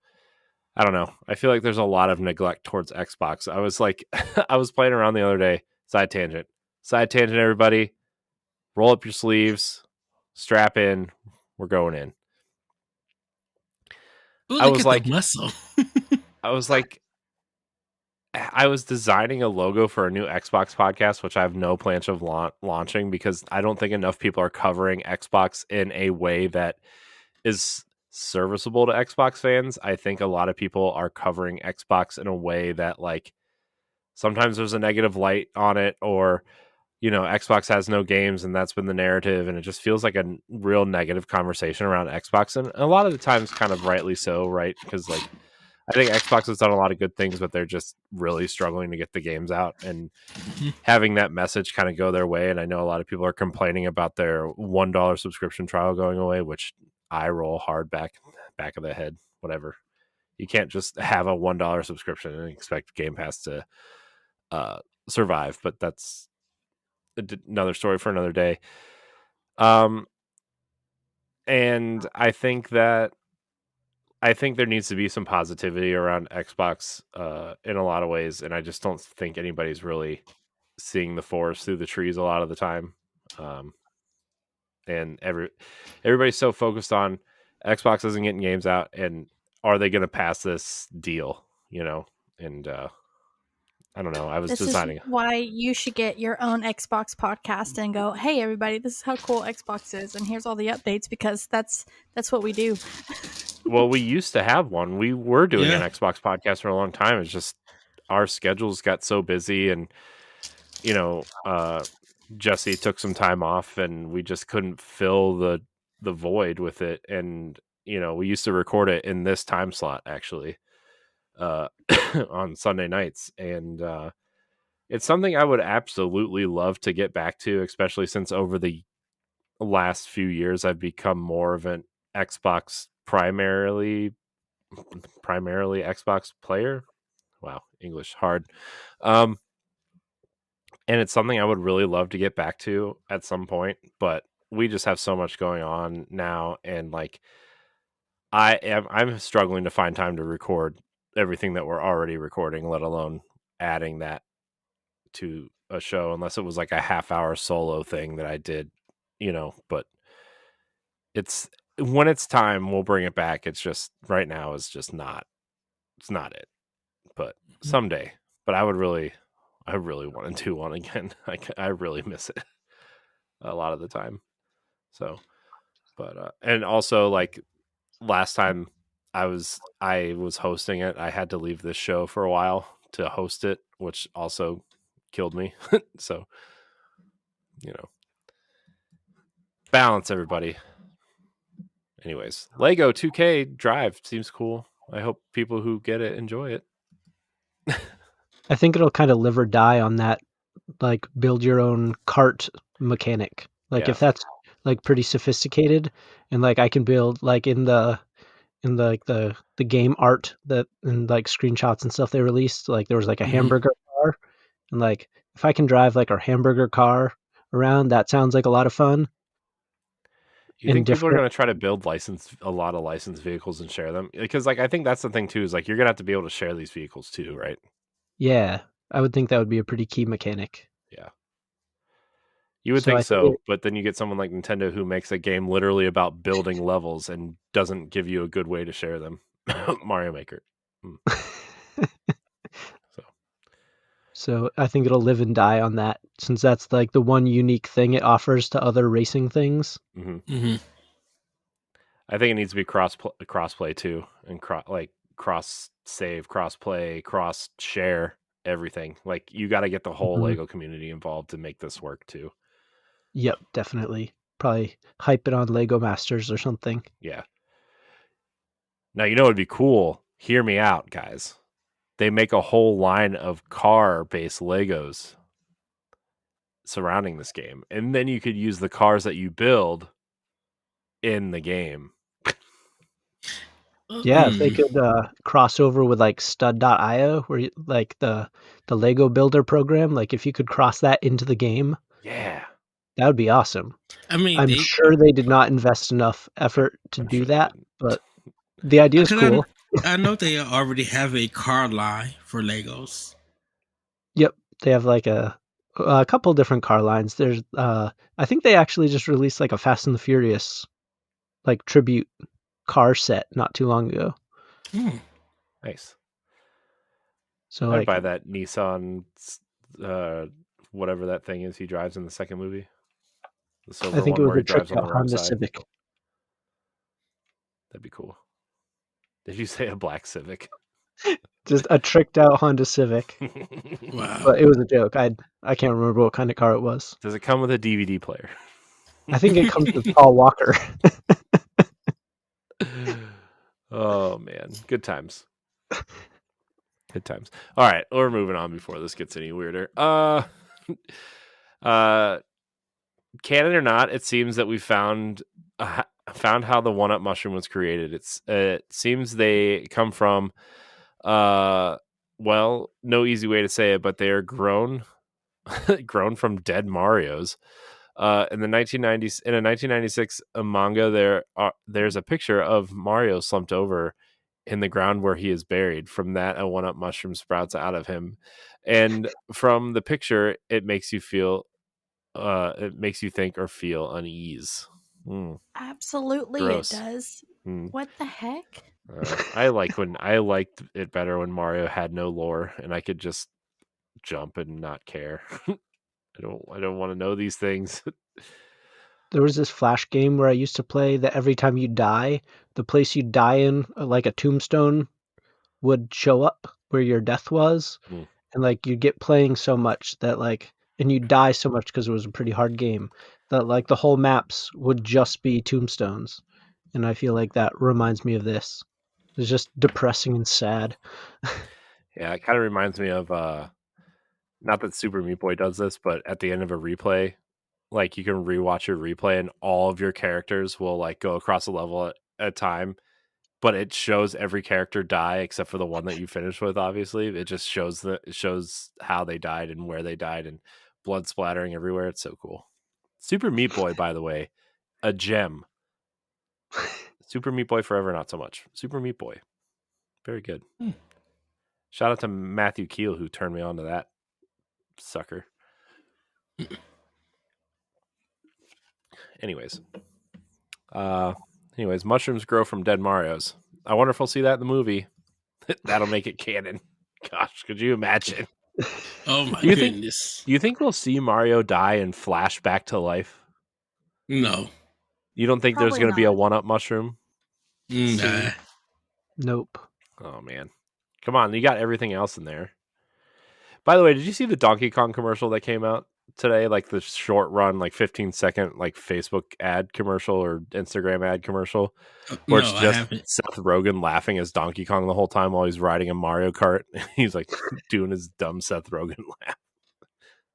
don't know. I feel like there's a lot of neglect towards Xbox. I was like, I was playing around the other day. Side tangent, everybody. Roll up your sleeves, strap in. We're going in. Ooh, I was like, muscle. I was designing a logo for a new Xbox podcast, which I have no plans of launching because I don't think enough people are covering Xbox in a way that is serviceable to Xbox fans. I think a lot of people are covering Xbox in a way that like sometimes there's a negative light on it, or Xbox has no games, and that's been the narrative, and it just feels like a real negative conversation around Xbox, and a lot of the times kind of rightly so, right? Because like I think Xbox has done a lot of good things, but they're just really struggling to get the games out, and having that message kind of go their way. And I know a lot of people are complaining about their $1 subscription trial going away, which I roll hard back of the head. Whatever, you can't just have a $1 subscription and expect Game Pass to survive. But that's another story for another day. And I think there needs to be some positivity around Xbox in a lot of ways, and I just don't think anybody's really seeing the forest through the trees a lot of the time. And everybody's so focused on Xbox isn't getting games out, and are they going to pass this deal? And I don't know. I was designing. This is why you should get your own Xbox podcast and go, hey, everybody, this is how cool Xbox is, and here's all the updates, because that's what we do. Well, we used to have one. We were doing an Xbox podcast for a long time. It's just our schedules got so busy, and Jesse took some time off, and we just couldn't fill the void with it. And we used to record it in this time slot actually on Sunday nights, and it's something I would absolutely love to get back to, especially since over the last few years I've become more of an Xbox primarily Xbox player. Wow, English hard. And it's something I would really love to get back to at some point, but we just have so much going on now, and like I'm struggling to find time to record everything that we're already recording, let alone adding that to a show, unless it was like a half-hour solo thing that I did, but it's when it's time, we'll bring it back. It's just right now it's not it, but someday. But I really want to do one again. I really miss it a lot of the time. So, but and also like last time I was hosting it, I had to leave this show for a while to host it, which also killed me. So, balance, everybody. Anyways, Lego 2K Drive seems cool. I hope people who get it enjoy it. I think it'll kind of live or die on that, like, build your own cart mechanic. Like, if that's like pretty sophisticated, and like I can build like in the game art that and like screenshots and stuff they released, like there was like a hamburger car, and like if I can drive like our hamburger car around, that sounds like a lot of fun. You think people are going to try to build a lot of licensed vehicles and share them? Because like I think that's the thing too, is like you're going to have to be able to share these vehicles too, right? Yeah, I would think that would be a pretty key mechanic. Yeah. You would think so, but then you get someone like Nintendo who makes a game literally about building levels and doesn't give you a good way to share them. Mario Maker. So I think it'll live and die on that, since that's like the one unique thing it offers to other racing things. Mm-hmm. Mm-hmm. I think it needs to be cross-play too, and cross save, cross-play, cross-share, everything. Like, you got to get the whole Lego community involved to make this work too. Yep, definitely. Probably hype it on Lego Masters or something. Yeah. Now, you know what would be cool? Hear me out, guys. They make a whole line of car-based Legos surrounding this game, and then you could use the cars that you build in the game. Yeah, if they could cross over with like stud.io, where you, like the Lego Builder program, like if you could cross that into the game, yeah, that would be awesome. I mean, I'm sure they did not invest enough effort to do that, but the idea is cool. I know they already have a car line for Legos. Yep, they have like a couple different car lines. There's I think they actually just released like a Fast and the Furious like tribute car set not too long ago. Nice. So I'd buy that Nissan, whatever that thing is he drives in the second movie. The silver I think one it was where he drives on the Honda side. Civic. That'd be cool. Did you say a black Civic? Just a tricked out Honda Civic. Wow. But it was a joke. I can't remember what kind of car it was. Does it come with a DVD player? I think it comes with Paul Walker. Oh man, good times. Good times. All right, we're moving on before this gets any weirder. Canon or not, it seems that we found how the one-up mushroom was created. It seems they come from well, no easy way to say it, but they are grown from dead Marios. In the 1990s, in a 1996 manga, there's a picture of Mario slumped over in the ground where he is buried. From that, a one-up mushroom sprouts out of him, and from the picture, it makes you feel, it makes you think or feel unease. Absolutely, Gross. it does. What the heck? I liked it better when Mario had no lore and I could just jump and not care. I don't want to know these things. There was this Flash game where I used to play that every time you die, the place you die in, like a tombstone, would show up where your death was. And like you'd get playing so much that like, and you'd die so much because it was a pretty hard game, that like the whole maps would just be tombstones. And I feel like that reminds me of this. It's just depressing and sad. Yeah, it kind of reminds me of not that Super Meat Boy does this, but at the end of a replay, like you can rewatch your replay and all of your characters will like go across a level at a time, but it shows every character die except for the one that you finished with. Obviously, it just shows how they died and where they died and blood splattering everywhere. It's so cool. Super Meat Boy, by the way, a gem. Super Meat Boy Forever, not so much. Super Meat Boy, very good. Shout out to Matthew Keel who turned me on to that sucker. Anyways, mushrooms grow from dead Marios. I wonder if we'll see that in the movie. That'll make it canon. Gosh, could you imagine? Oh my goodness. Do you think we'll see Mario die and flash back to life? No. You don't think there's going to be a one-up mushroom? Nah. Nope. Oh, man. Come on, you got everything else in there. By the way, did you see the Donkey Kong commercial that came out today? Like the short run, like 15-second like Facebook ad commercial or Instagram ad commercial? Where it's just Seth Rogen laughing as Donkey Kong the whole time while he's riding a Mario Kart. He's like doing his dumb Seth Rogen laugh.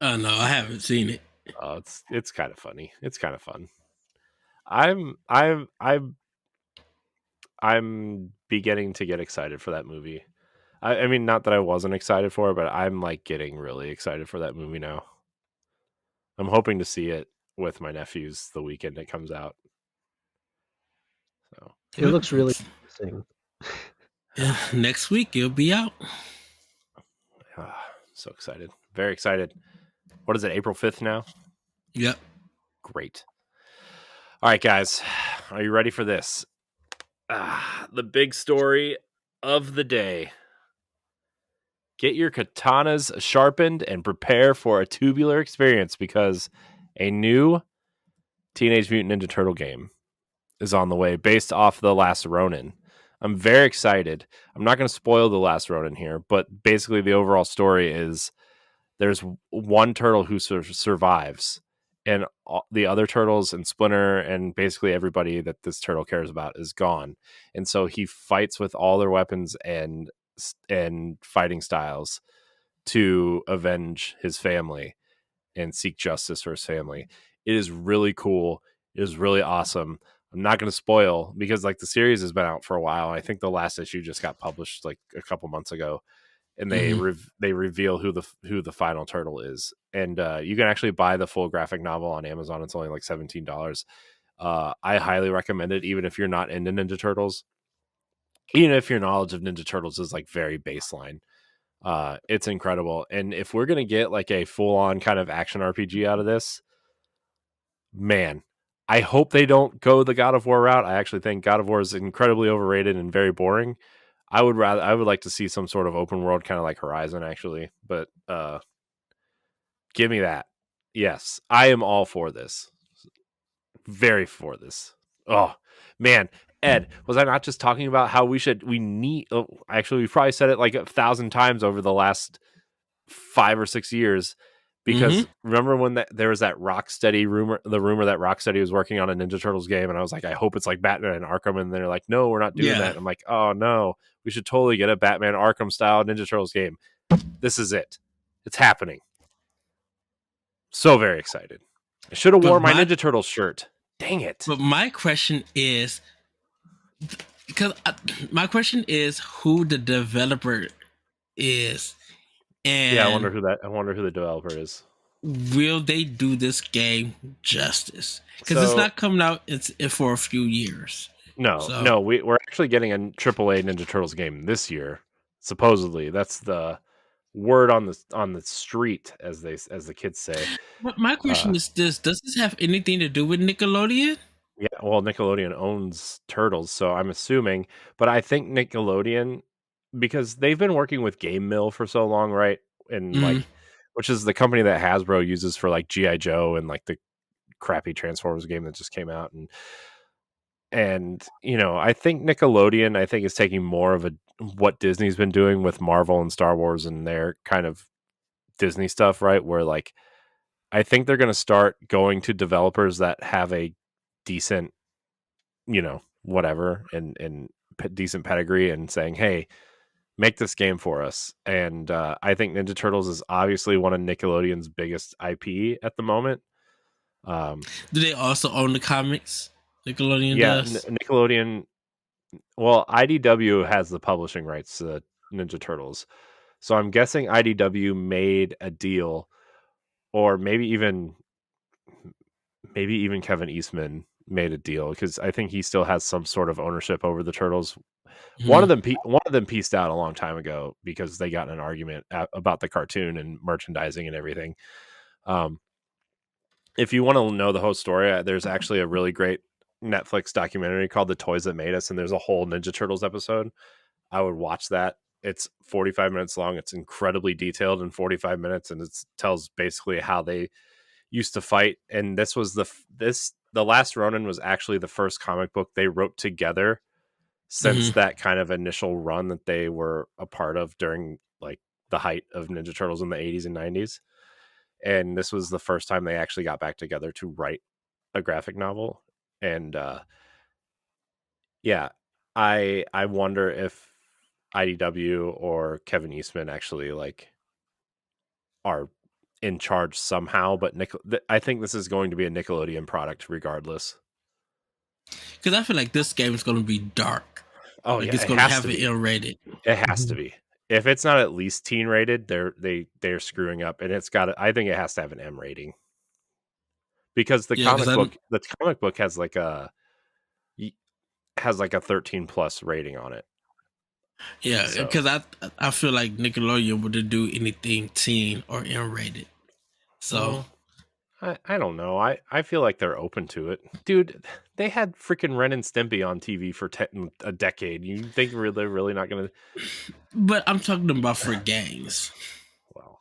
Oh, no, I haven't seen it. Oh, it's kind of funny. It's kind of fun. I'm beginning to get excited for that movie. I mean, not that I wasn't excited for it, but I'm like getting really excited for that movie now. I'm hoping to see it with my nephews the weekend it comes out. So it looks really interesting. Yeah, next week it'll be out. So excited. Very excited. What is it, April 5th now? Yep. Great. All right, guys. Are you ready for this? The big story of the day. Get your katanas sharpened and prepare for a tubular experience because a new Teenage Mutant Ninja Turtle game is on the way based off the Last Ronin. I'm very excited. I'm not going to spoil the Last Ronin here, but basically the overall story is there's one turtle who survives, and the other turtles and Splinter and basically everybody that this turtle cares about is gone. And so he fights with all their weapons and fighting styles to avenge his family and seek justice for his family. It is really cool. It is really awesome. I'm not going to spoil because like the series has been out for a while. I think the last issue just got published like a couple months ago, and they reveal who the final turtle is. And you can actually buy the full graphic novel on Amazon. It's only like $17. I highly recommend it, even if you're not into Ninja Turtles. Even if your knowledge of Ninja Turtles is like very baseline. It's incredible. And if we're going to get like a full-on kind of action RPG out of this, man, I hope they don't go the God of War route. I actually think God of War is incredibly overrated and very boring. I would like to see some sort of open world, kind of like Horizon, actually. But give me that. Yes, I am all for this. Very for this. Oh man, Ed, was I not just talking about how we need? Actually, we probably said it like 1,000 times over the last 5 or 6 years. Because remember when there was that Rocksteady rumor, the rumor that Rocksteady was working on a Ninja Turtles game, and I was like, I hope it's like Batman and Arkham, and they're like, no, we're not doing that. And I'm like, oh no, we should totally get a Batman Arkham style Ninja Turtles game. This is it. It's happening. So very excited. I should have worn my Ninja Turtles shirt. Dang it. But my question is, who the developer is. And yeah, I wonder who the developer is. Will they do this game justice? Because it's not coming out for a few years. No, we're actually getting a AAA Ninja Turtles game this year. Supposedly, that's the word on the street, as the kids say. But my question is this: does this have anything to do with Nickelodeon? Yeah, well, Nickelodeon owns Turtles, so I'm assuming. But I think Nickelodeon, because they've been working with Game Mill for so long, right? And like, which is the company that Hasbro uses for like G.I. Joe and like the crappy Transformers game that just came out. And you know, I think Nickelodeon, is taking more of what Disney's been doing with Marvel and Star Wars and their kind of Disney stuff, right? Where like, I think they're going to start going to developers that have a decent, you know, whatever, and decent pedigree, and saying, hey, make this game for us. And I think Ninja Turtles is obviously one of Nickelodeon's biggest IP at the moment. Do they also own the comics? Nickelodeon does? Nickelodeon. Well, IDW has the publishing rights to Ninja Turtles. So I'm guessing IDW made a deal, or maybe even Kevin Eastman made a deal, because I think he still has some sort of ownership over the Turtles. One of them pieced out a long time ago because they got in an argument about the cartoon and merchandising and everything. If you want to know the whole story, there's actually a really great Netflix documentary called The Toys That Made Us, and there's a whole Ninja Turtles episode. I would watch that. It's 45 minutes long. It's incredibly detailed in 45 minutes, and it tells basically how they used to fight. And this was the Last Ronin was actually the first comic book they wrote together since that kind of initial run that they were a part of during like the height of Ninja Turtles in the 80s and 90s. And this was the first time they actually got back together to write a graphic novel. And I wonder if IDW or Kevin Eastman actually like are in charge somehow, but I think this is going to be a Nickelodeon product regardless. Because I feel like this game is going to be dark. Oh, like yeah, it's going to have it ill-rated. It has to be. If it's not at least teen rated, they're screwing up, and I think it has to have an M rating, because the comic book has like a 13 plus rating on it. Yeah, So- because I feel like Nickelodeon wouldn't do anything teen or M-rated. So I don't know. I feel like they're open to it. Dude, they had freaking Ren and Stimpy on TV for a decade. You think they're really not going to... But I'm talking about for games. Well,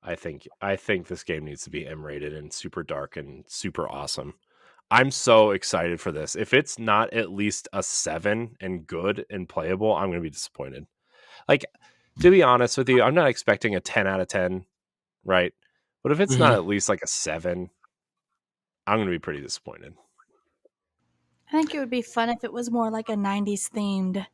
I think this game needs to be M-rated and super dark and super awesome. I'm so excited for this. If it's not at least a 7 and good and playable, I'm going to be disappointed. Like, to be honest with you, I'm not expecting a 10 out of 10, right? But if it's not at least like a 7, I'm going to be pretty disappointed. I think it would be fun if it was more like a 90s themed,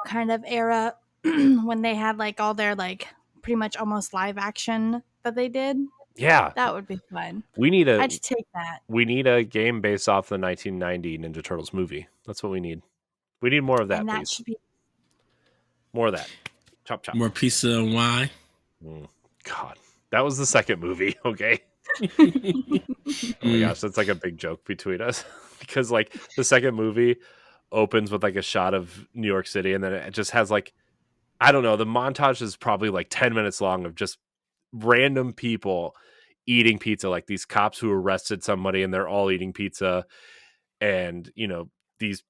kind of era when they had like all their like pretty much almost live action that they did. Yeah. That would be fun. I'd take that. We need a game based off the 1990 Ninja Turtles movie. That's what we need. We need more of that, please. Should be more of that. Chop, chop. More pizza and wine. God, that was the second movie, okay? Oh my gosh, that's like a big joke between us. Because like the second movie opens with like a shot of New York City, and then it just has like, I don't know, the montage is probably like 10 minutes long of just random people eating pizza, like these cops who arrested somebody and they're all eating pizza, and these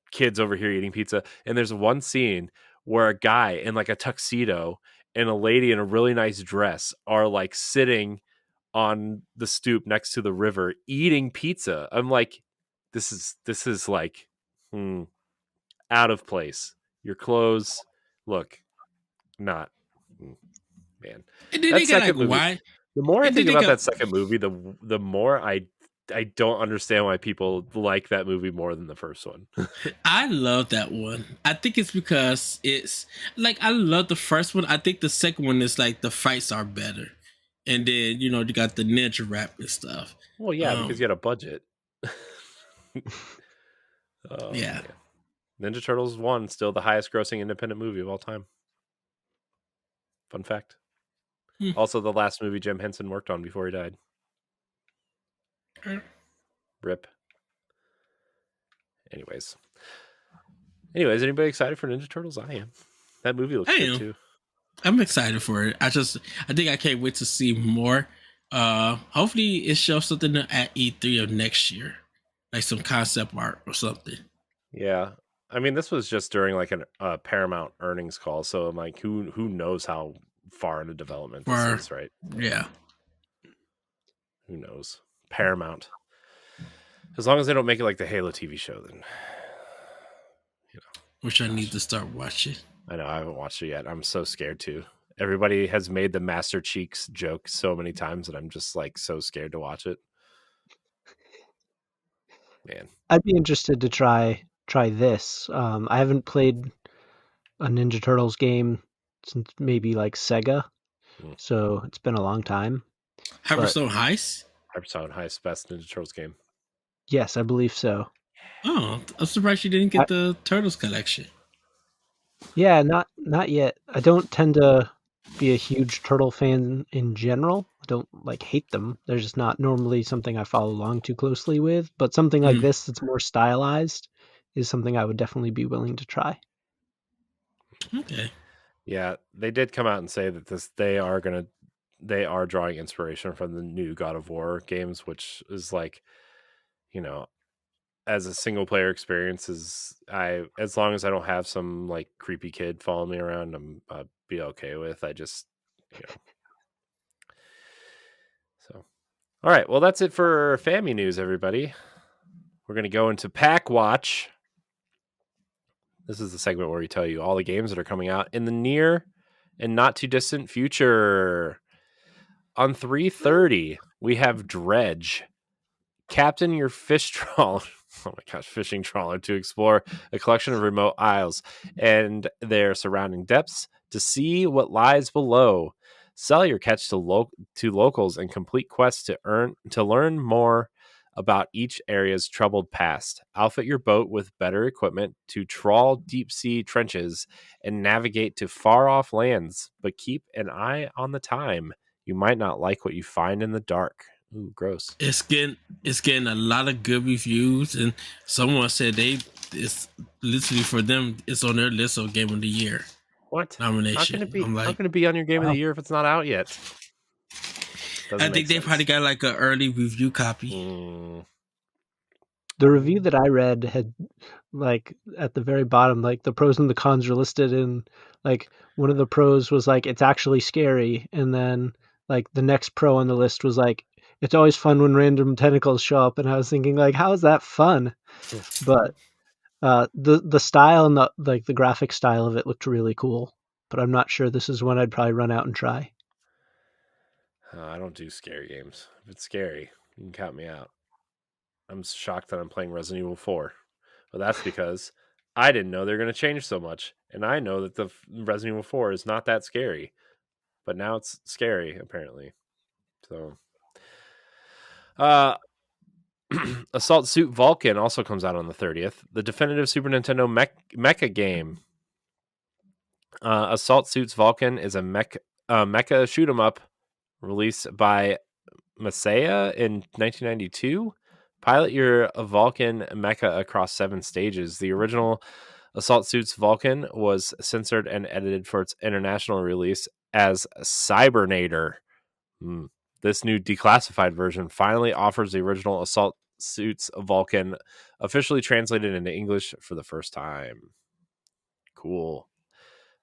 kids over here eating pizza. And there's one scene where a guy in like a tuxedo and a lady in a really nice dress are like sitting on the stoop next to the river eating pizza. I'm like, this is like out of place. Your clothes look not man. And then that second movie, why? The more I think about that second movie, the more I don't understand why people like that movie more than the first one. I love that one. I think it's because it's like, I love the first one. I think the second one is like the fights are better. And then, you got the ninja rap and stuff. Well, yeah, because you had a budget. Yeah. Man. Ninja Turtles 1, still the highest grossing independent movie of all time. Fun fact. Also, the last movie Jim Henson worked on before he died. Rip. Anyways, anybody excited for Ninja Turtles? I am. That movie looks good too. I'm excited for it. I think I can't wait to see more. Hopefully it shows something at E3 of next year, like some concept art or something. Yeah, I mean, this was just during like a Paramount earnings call, so I'm like, who knows how far into development this is, right? Yeah. Who knows? Paramount. As long as they don't make it like the Halo TV show, then Which I need to start watching. I know, I haven't watched it yet. I'm so scared too. Everybody has made the Master Cheeks joke so many times that I'm just like so scared to watch it. Man, I'd be interested to try this. I haven't played a Ninja Turtles game since maybe like Sega, so it's been a long time. Hyperstone Heist? Hyperstone Heist, best Ninja Turtles game. Yes, I believe so. Oh, I'm surprised you didn't get the Turtles collection. Yeah, not yet. I don't tend to be a huge turtle fan in general. I don't like hate them. They're just not normally something I follow along too closely with. But something like this that's more stylized is something I would definitely be willing to try. Okay. Yeah, they did come out and say that they are drawing inspiration from the new God of War games, which is like, as a single player experience, as long as I don't have some like creepy kid following me around, I'd be okay with. I just, So, all right. Well, that's it for Family News, everybody. We're going to go into Pack Watch. This is the segment where we tell you all the games that are coming out in the near and not too distant future. On 3:30, we have Dredge. Captain your fish trawler. Oh my gosh, fishing trawler to explore a collection of remote isles and their surrounding depths to see what lies below. Sell your catch to locals and complete quests to learn more about each area's troubled past. Outfit your boat with better equipment to trawl deep sea trenches and navigate to far off lands, but keep an eye on the time. You might not like what you find in the dark. Ooh, gross. It's getting a lot of good reviews, and someone said it's literally for them. It's on their list of Game of the Year nomination. How can it be on your Game of the Year if it's not out yet? I think they probably got like an early review copy. The review that I read had like at the very bottom, like the pros and the cons are listed, and like one of the pros was like it's actually scary, and then like the next pro on the list was like it's always fun when random tentacles show up, and I was thinking like how is that fun? But the style and the graphic style of it looked really cool, but I'm not sure this is one I'd probably run out and try. I don't do scary games. If it's scary, you can count me out. I'm shocked that I'm playing Resident Evil 4. But that's because I didn't know they're going to change so much. And I know that the Resident Evil 4 is not that scary. But now it's scary, apparently. So, Assault Suit Vulcan also comes out on the 30th. The definitive Super Nintendo mecha game. Assault Suits Vulcan is a mecha shoot 'em up released by Masaya in 1992. Pilot your Vulcan mecha across 7 stages. The original Assault Suits Vulcan was censored and edited for its international release as Cybernator. This new declassified version finally offers the original Assault Suits Vulcan officially translated into English for the first time. Cool.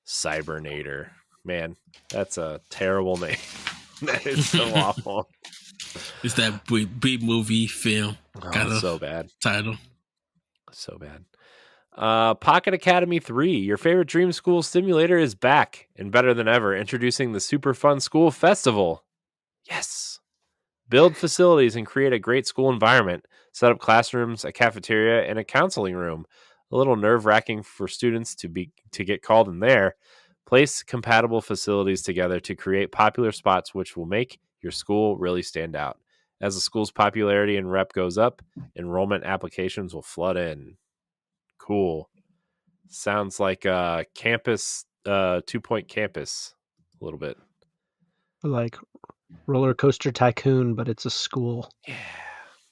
Cybernator. Man, that's a terrible name. That is so awful. It's that B movie film kind of so bad title. So bad. Pocket Academy 3, your favorite dream school simulator, is back and better than ever, introducing the Super Fun School Festival. Yes. Build facilities and create a great school environment. Set up classrooms, a cafeteria, and a counseling room. A little nerve-wracking for students to get called in there. Place compatible facilities together to create popular spots which will make your school really stand out. As the school's popularity and rep goes up, enrollment applications will flood in. Cool. Sounds like a campus, 2-point campus a little bit. Like Roller Coaster Tycoon, but it's a school. Yeah.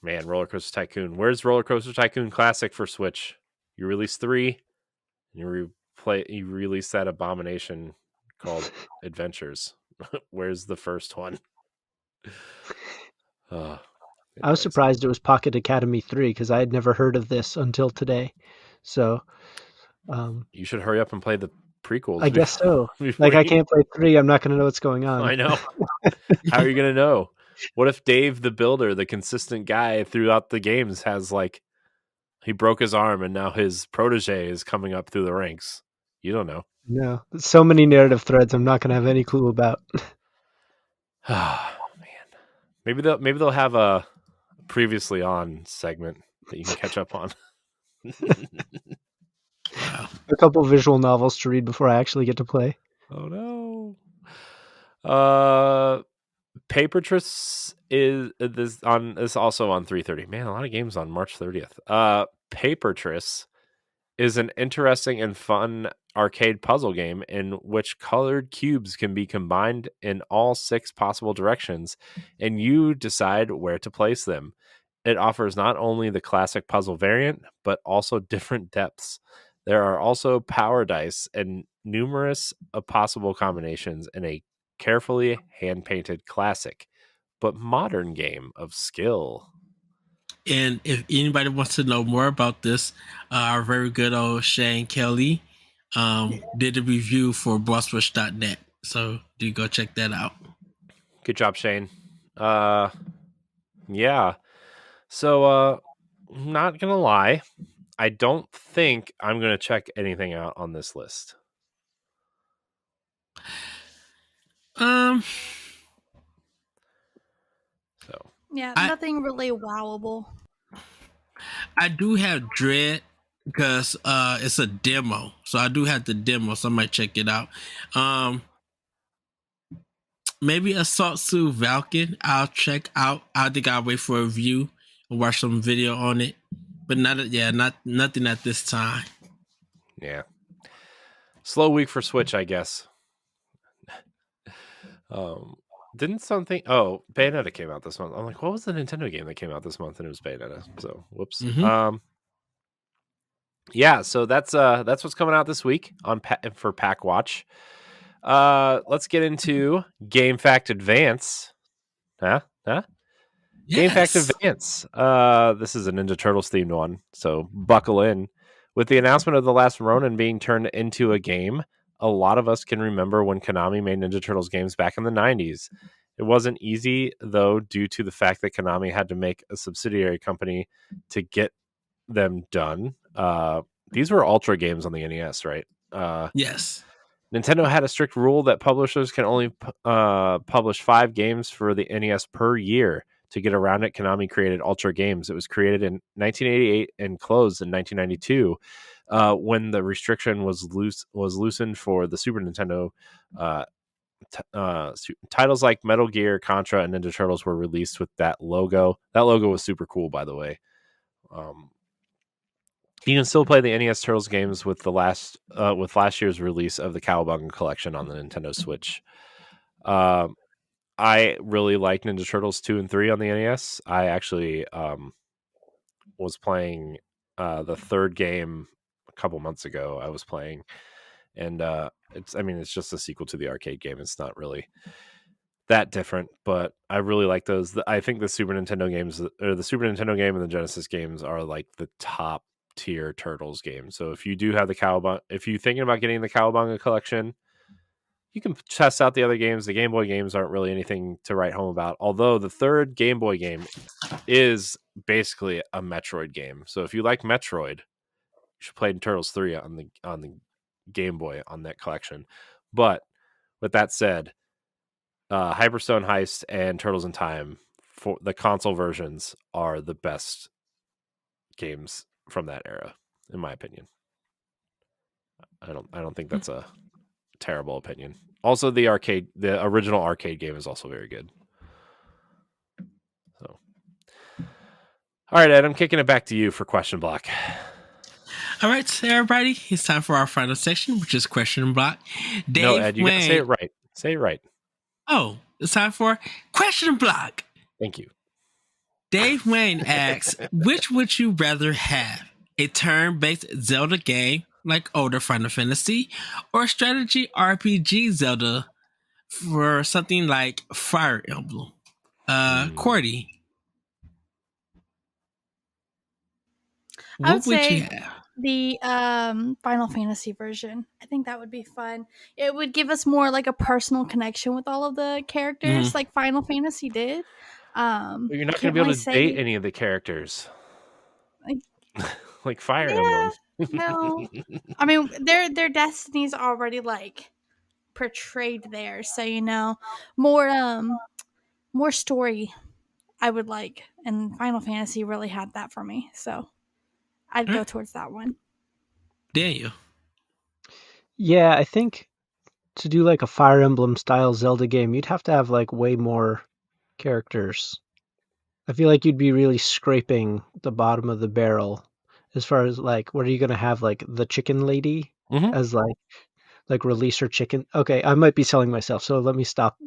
Man, Roller Coaster Tycoon. Where's Roller Coaster Tycoon Classic for Switch? You release 3, and you release that abomination called Adventures. Where's the first one? I was surprised it was Pocket Academy 3 because I had never heard of this until today. So you should hurry up and play the prequels. I guess so. Like I can't play 3. I'm not going to know what's going on. I know. How are you going to know? What if Dave the Builder, the consistent guy throughout the games, has like he broke his arm and now his protege is coming up through the ranks? You don't know. No, so many narrative threads I'm not going to have any clue about. Oh, man. Maybe they'll have a previously on segment that you can catch up on. Wow. A couple visual novels to read before I actually get to play. Oh no. Papertris is also on 3:30. Man, a lot of games on March 30th. Papertris is an interesting and fun arcade puzzle game in which colored cubes can be combined in all 6 possible directions, and you decide where to place them. It offers not only the classic puzzle variant, but also different depths. There are also power dice and numerous possible combinations in a carefully hand-painted classic, but modern game of skill. And if anybody wants to know more about this, our very good old Shane Kelly did a review for bossrush.net. So do go check that out. Good job, Shane. Yeah. So, not going to lie, I don't think I'm going to check anything out on this list. Yeah, So nothing really wowable. I do have Dread because it's a demo, so I do have the demo, so I might check it out. Maybe Assault Suit Vulcan I'll check out. I think I'll wait for a review and watch some video on it, but nothing at this time. Yeah, slow week for Switch, I guess. Didn't something? Oh, Bayonetta came out this month. I'm like, what was the Nintendo game that came out this month? And it was Bayonetta. So, whoops. Yeah. So that's what's coming out this week on for Pack Watch. Let's get into Game Fact Advance. Huh? Game Fact Advance. This is a Ninja Turtles themed one, so buckle in. With the announcement of The Last Ronin being turned into a game, a lot of us can remember when Konami made Ninja Turtles games back in the 90s. It wasn't easy, though, due to the fact that Konami had to make a subsidiary company to get them done. These were Ultra games on the NES, right? Yes. Nintendo had a strict rule that publishers can only publish 5 games for the NES per year. To get around it, Konami created Ultra Games. It was created in 1988 and closed in 1992 when the restriction was loosened for the Super Nintendo. Titles like Metal Gear, Contra, and Ninja Turtles were released with that logo. That logo was super cool, by the way. You can still play the NES Turtles games with last year's release of the Cowabunga Collection on the Nintendo Switch. I really like Ninja Turtles 2 and 3 on the NES. I actually was playing the third game a couple months ago. I was playing, and it's just a sequel to the arcade game. It's not really that different, but I really like those. I think the Super Nintendo games, or the Super Nintendo game and the Genesis games, are like the top tier Turtles games. So if you do have the Cowabunga, if you're thinking about getting the Cowabunga Collection, you can test out the other games. The Game Boy games aren't really anything to write home about, although the third Game Boy game is basically a Metroid game. So if you like Metroid, you should play Turtles 3 on the Game Boy on that collection. But with that said, Hyperstone Heist and Turtles in Time, for the console versions, are the best games from that era, in my opinion. I don't think that's a terrible opinion. Also, the original arcade game is also very good. So, all right, Ed, I'm kicking it back to you for Question Block. All right, so everybody, it's time for our final section, which is Question Block. Dave, no, Ed, you gotta say it right. Say it right. Oh, it's time for Question Block. Thank you. Dave Wayne asks, which would you rather have? A turn-based Zelda game like older Final Fantasy, or a strategy RPG Zelda for something like Fire Emblem? Courty, what would you have? The Final Fantasy version. I think that would be fun. It would give us more like a personal connection with all of the characters, like Final Fantasy did. But you're not going to be able to date any of the characters, like Fire Emblem. No, I mean their destinies already like portrayed there, so more story. I would like, and Final Fantasy really had that for me, so I'd go towards that one. Daniel. Yeah, I think to do like a Fire Emblem style Zelda game, you'd have to have like way more characters. I feel like you'd be really scraping the bottom of the barrel as far as like, what are you going to have, like the chicken lady as like release her chicken? Okay, I might be selling myself, so let me stop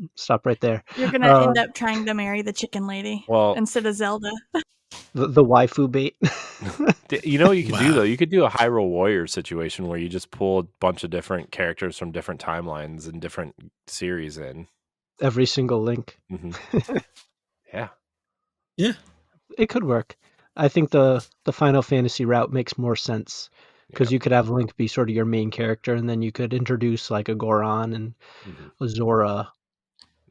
right there. You're going to end up trying to marry the chicken lady instead of Zelda. The waifu bait. You know what you could do, though? You could do a Hyrule Warrior situation where you just pull a bunch of different characters from different timelines and different series in. Every single link. Yeah. Yeah. It could work. I think the Final Fantasy route makes more sense because you could have Link be sort of your main character, and then you could introduce like a Goron and a Zora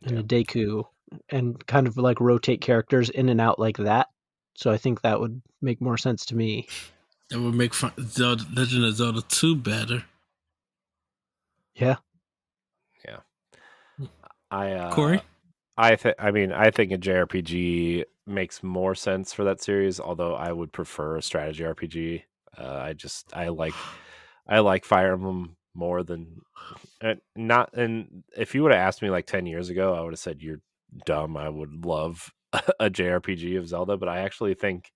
and a Deku and kind of like rotate characters in and out like that. So I think that would make more sense to me. That would make Zelda, Legend of Zelda 2 better. Yeah. Yeah. Corey? I think a JRPG makes more sense for that series, although I would prefer a strategy RPG. I like Fire Emblem more than not. And if you would have asked me like 10 years ago, I would have said you're dumb. I would love a JRPG of Zelda, but I actually think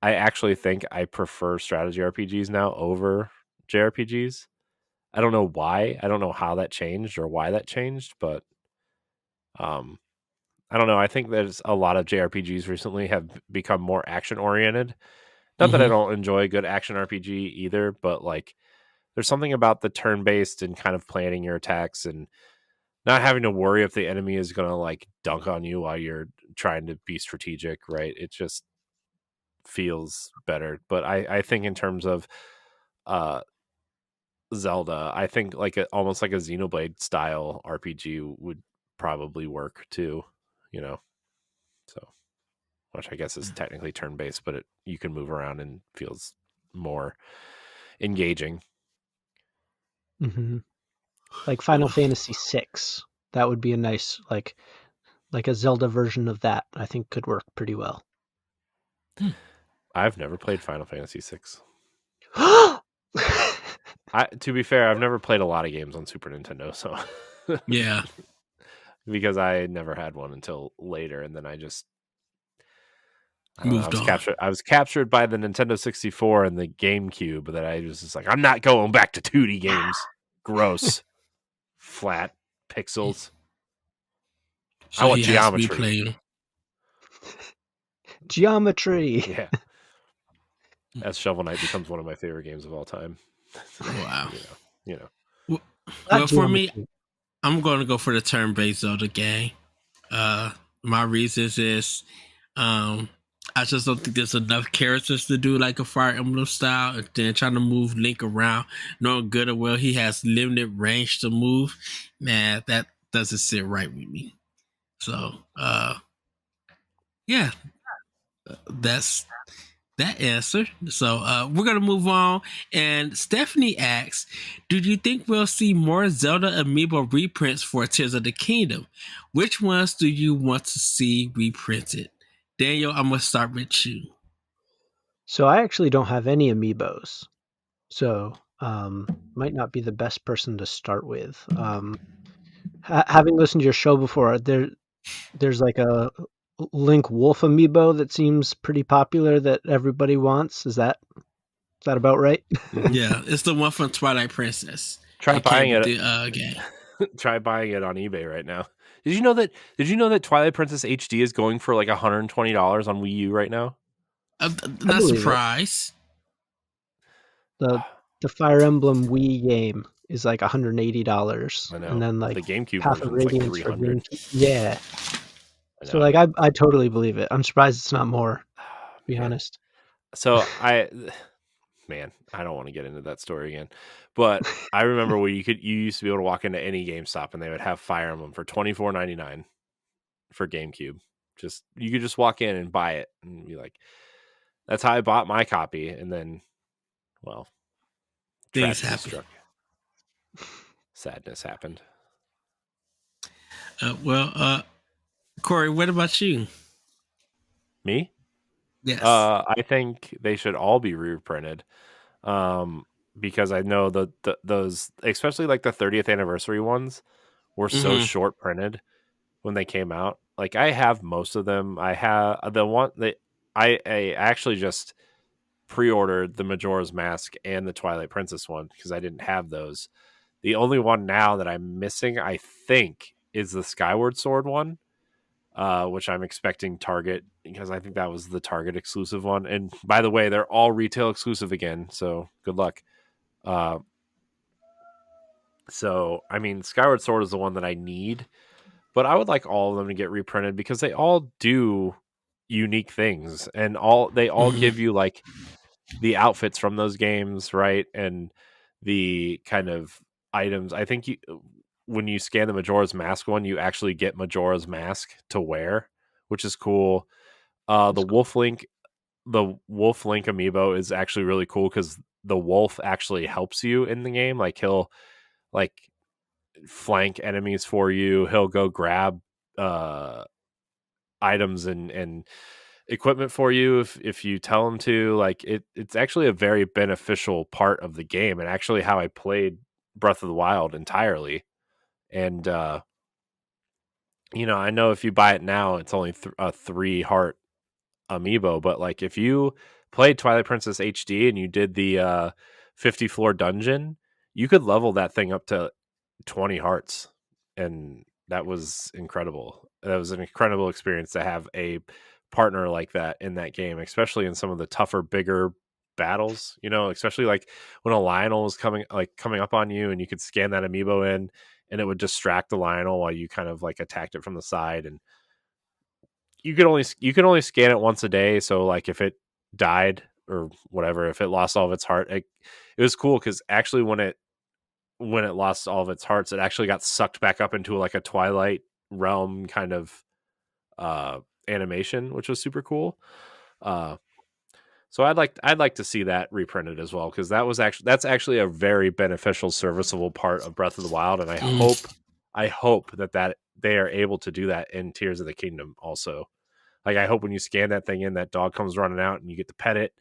I prefer strategy RPGs now over JRPGs. I don't know why. I don't know how that changed or why that changed, but I don't know. I think there's a lot of JRPGs recently have become more action oriented. Not that I don't enjoy a good action RPG either, but like there's something about the turn based and kind of planning your attacks and not having to worry if the enemy is going to like dunk on you while you're trying to be strategic, right? It just feels better. But I think in terms of Zelda, I think like almost like a Xenoblade style RPG would probably work too, you know. So, which I guess is technically turn based, but you can move around and feels more engaging. Mm-hmm. Like Final Fantasy VI, that would be a nice like a Zelda version of that. I think could work pretty well. I've never played Final Fantasy VI. To be fair, I've never played a lot of games on Super Nintendo, so yeah, because I never had one until later, and then I just moved on. I was captured by the Nintendo 64 and the GameCube that I was just like, I'm not going back to 2D games. Gross, flat pixels. So I want geometry. Geometry. Yeah. As Shovel Knight becomes one of my favorite games of all time. Wow. You know. Well, for me, I'm going to go for the turn-based Zelda game. My reasons is, I just don't think there's enough characters to do like a Fire Emblem style, and then trying to move Link around, knowing good or well he has limited range to move. Man, that doesn't sit right with me. So, yeah, that's that answer. So we're going to move on. And Stephanie asks, do you think we'll see more Zelda amiibo reprints for Tears of the Kingdom? Which ones do you want to see reprinted? Daniel, I'm going to start with you. So I actually don't have any amiibos. So might not be the best person to start with. Having listened to your show before, there's like a Link Wolf amiibo that seems pretty popular that everybody wants. Is that about right? Yeah, it's the one from Twilight Princess. Try buying it. Try buying it on eBay right now. Did you know that Twilight Princess HD is going for like $120 on Wii U right now? Not surprised. The Fire Emblem Wii game is like $180, and then like the GameCube half of Radiance like $300. Yeah. So like I totally believe it. I'm surprised it's not more. To be honest. So I don't want to get into that story again, but I remember where you used to be able to walk into any GameStop and they would have Fire Emblem for $24.99 for GameCube. You could just walk in and buy it and be like, that's how I bought my copy. And then, well, things happened. Sadness happened. Corey, what about you? Me? Yes. I think they should all be reprinted. Because I know those, especially like the 30th anniversary ones, were so short printed when they came out. Like I have most of them. I have the one that I actually just pre-ordered the Majora's Mask and the Twilight Princess one because I didn't have those. The only one now that I'm missing, I think, is the Skyward Sword one, which I'm expecting Target because I think that was the Target exclusive one. And by the way, they're all retail exclusive again, so good luck. So I mean, Skyward Sword is the one that I need, but I would like all of them to get reprinted because they all do unique things, and they all give you like the outfits from those games, right? And the kind of items. I think when you scan the Majora's Mask one, you actually get Majora's Mask to wear, which is cool. The Wolf Link amiibo is actually really cool because the wolf actually helps you in the game. Like he'll like flank enemies for you. He'll go grab items and equipment for you if you tell him to. Like it's actually a very beneficial part of the game, and actually how I played Breath of the Wild entirely. And I know if you buy it now, it's only a 3-heart amiibo, but like if you played Twilight Princess HD and you did the 50 floor dungeon, you could level that thing up to 20 hearts and that was incredible. That was an incredible experience to have a partner like that in that game, especially in some of the tougher, bigger battles, especially like when a Lionel was coming up on you and you could scan that amiibo in and it would distract the Lionel while you kind of like attacked it from the side, and you could only scan it once a day. So like if it died or whatever, if it lost all of its heart, it was cool because actually when it lost all of its hearts, it actually got sucked back up into like a Twilight Realm kind of animation, which was super cool. So I'd like to see that reprinted as well, because that's actually a very beneficial, serviceable part of Breath of the Wild, and I hope that they are able to do that in Tears of the Kingdom also. Like I hope when you scan that thing in, that dog comes running out and you get to pet it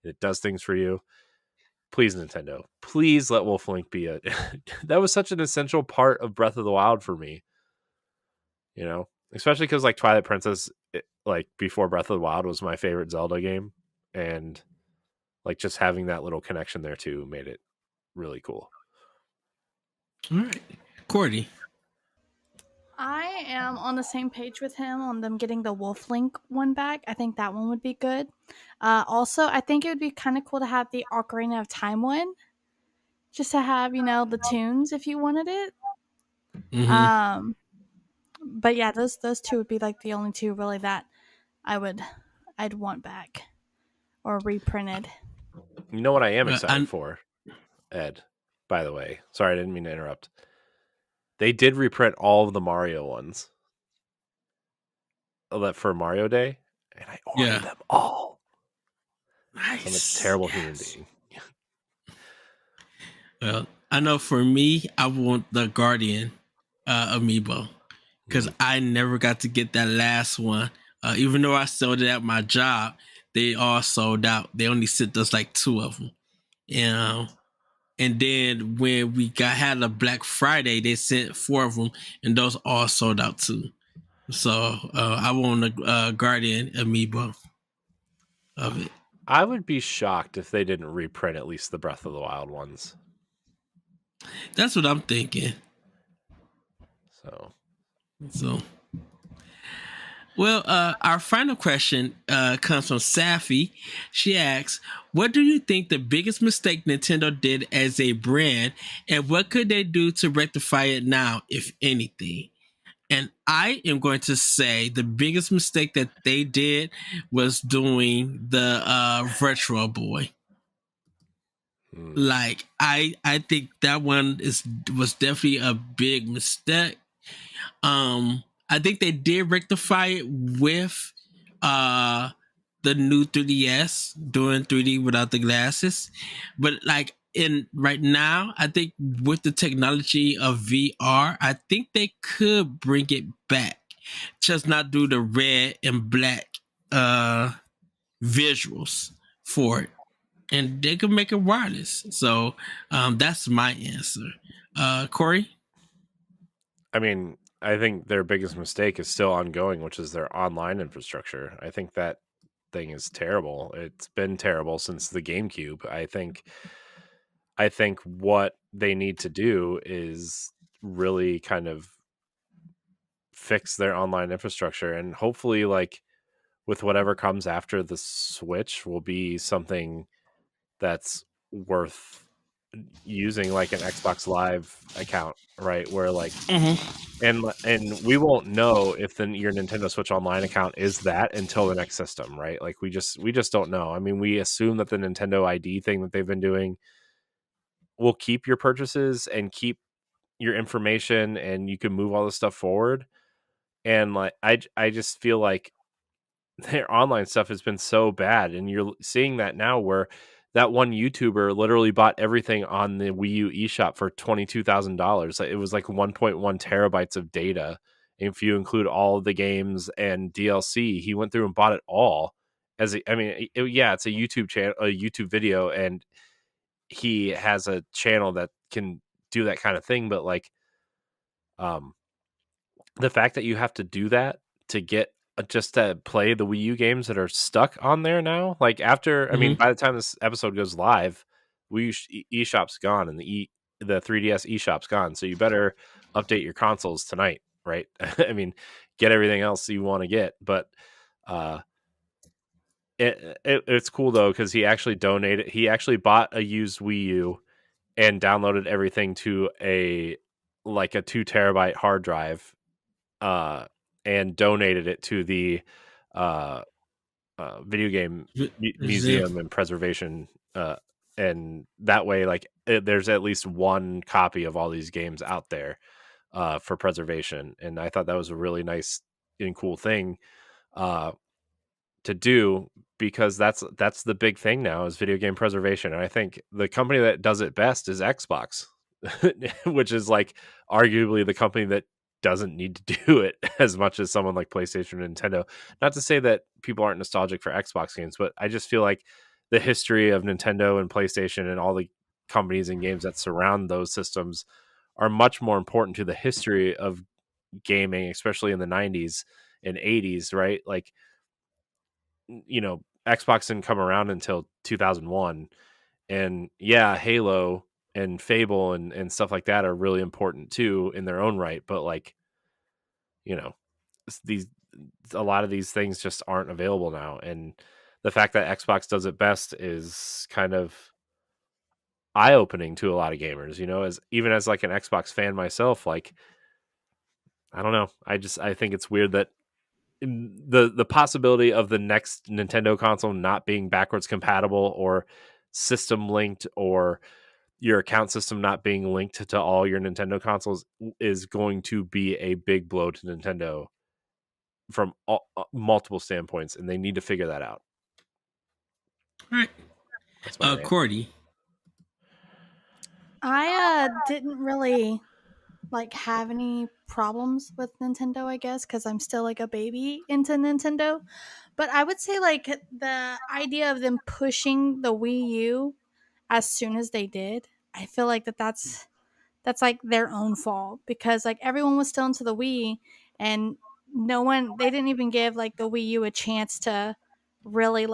and it does things for you. Please, Nintendo, please let Wolf Link be that was such an essential part of Breath of the Wild for me. Especially because like Twilight Princess, like before Breath of the Wild, was my favorite Zelda game, and like just having that little connection there too made it really cool. All right, Courty. I am on the same page with him on them getting the Wolf Link one back. I think that one would be good. Also, I think it would be kind of cool to have the Ocarina of Time one, just to have the tunes if you wanted it. Mm-hmm. But yeah, those two would be like the only two really that I'd want back or reprinted. You know what I am excited for, Ed? By the way, sorry, I didn't mean to interrupt. They did reprint all of the Mario ones for Mario Day, and I ordered them all. Nice. I'm a terrible human being. Well, I know for me, I want the Guardian amiibo, because I never got to get that last one. Even though I sold it at my job, they all sold out. They only sent us like 2 of them. And then when we had a Black Friday, they sent 4 of them, and those all sold out too. So I want a Guardian amiibo of it. I would be shocked if they didn't reprint at least the Breath of the Wild ones. That's what I'm thinking. So. Well, our final question comes from Safi. She asks, what do you think the biggest mistake Nintendo did as a brand, and what could they do to rectify it now, if anything? And I am going to say the biggest mistake that they did was doing the Virtual Boy. Like, I think that one was definitely a big mistake. I think they did rectify it with the new 3DS, doing 3D without the glasses. But like right now, I think with the technology of VR, I think they could bring it back. Just not do the red and black visuals for it. And they could make it wireless. So that's my answer. Corey? I mean, I think their biggest mistake is still ongoing, which is their online infrastructure. I think that thing is terrible. It's been terrible since the GameCube. I think what they need to do is really kind of fix their online infrastructure, and hopefully like with whatever comes after the Switch will be something that's worth using, like an Xbox Live account, right? Where like and we won't know if your Nintendo Switch Online account is that until the next system, right? Like we just don't know. I mean, we assume that the Nintendo ID thing that they've been doing will keep your purchases and keep your information, and you can move all this stuff forward. And like I just feel like their online stuff has been so bad, and you're seeing that now where that one YouTuber literally bought everything on the Wii U eShop for $22,000. It was like 1.1 terabytes of data. If you include all of the games and DLC, he went through and bought it all. It's a YouTube channel, a YouTube video, and he has a channel that can do that kind of thing. But like, the fact that you have to do that to get just to play the Wii U games that are stuck on there now, like after, I mean, by the time this episode goes live, Wii U eShop's gone and the 3DS eShop's gone. So you better update your consoles tonight right? I mean, get everything else you want to get, but it's cool though because he actually donated. He actually bought a used Wii U and downloaded everything to a 2 terabyte hard drive, and donated it to the video game museum and preservation, and that way there's at least one copy of all these games out there for preservation. And I thought that was a really nice and cool thing to do, because that's the big thing now is video game preservation. And I think the company that does it best is Xbox, which is arguably the company that doesn't need to do it as much as someone like PlayStation and Nintendo. Not to say that people aren't nostalgic for Xbox games, but I just feel like the history of Nintendo and PlayStation and all the companies and games that surround those systems are much more important to the history of gaming, especially in the 90s and 80s, right? Xbox didn't come around until 2001, and Halo and Fable and stuff like that are really important too in their own right, but a lot of these things just aren't available now, and the fact that Xbox does it best is kind of eye-opening to a lot of gamers, as an Xbox fan myself. I don't know, I think it's weird that the possibility of the next Nintendo console not being backwards compatible or system linked, or your account system not being linked to all your Nintendo consoles, is going to be a big blow to Nintendo from multiple standpoints, and they need to figure that out. All right. Courty. I didn't really have any problems with Nintendo, I guess, because I'm still a baby into Nintendo. But I would say the idea of them pushing the Wii U as soon as they did, I feel that's their own fault, because everyone was still into the Wii, and they didn't even give the Wii U a chance to really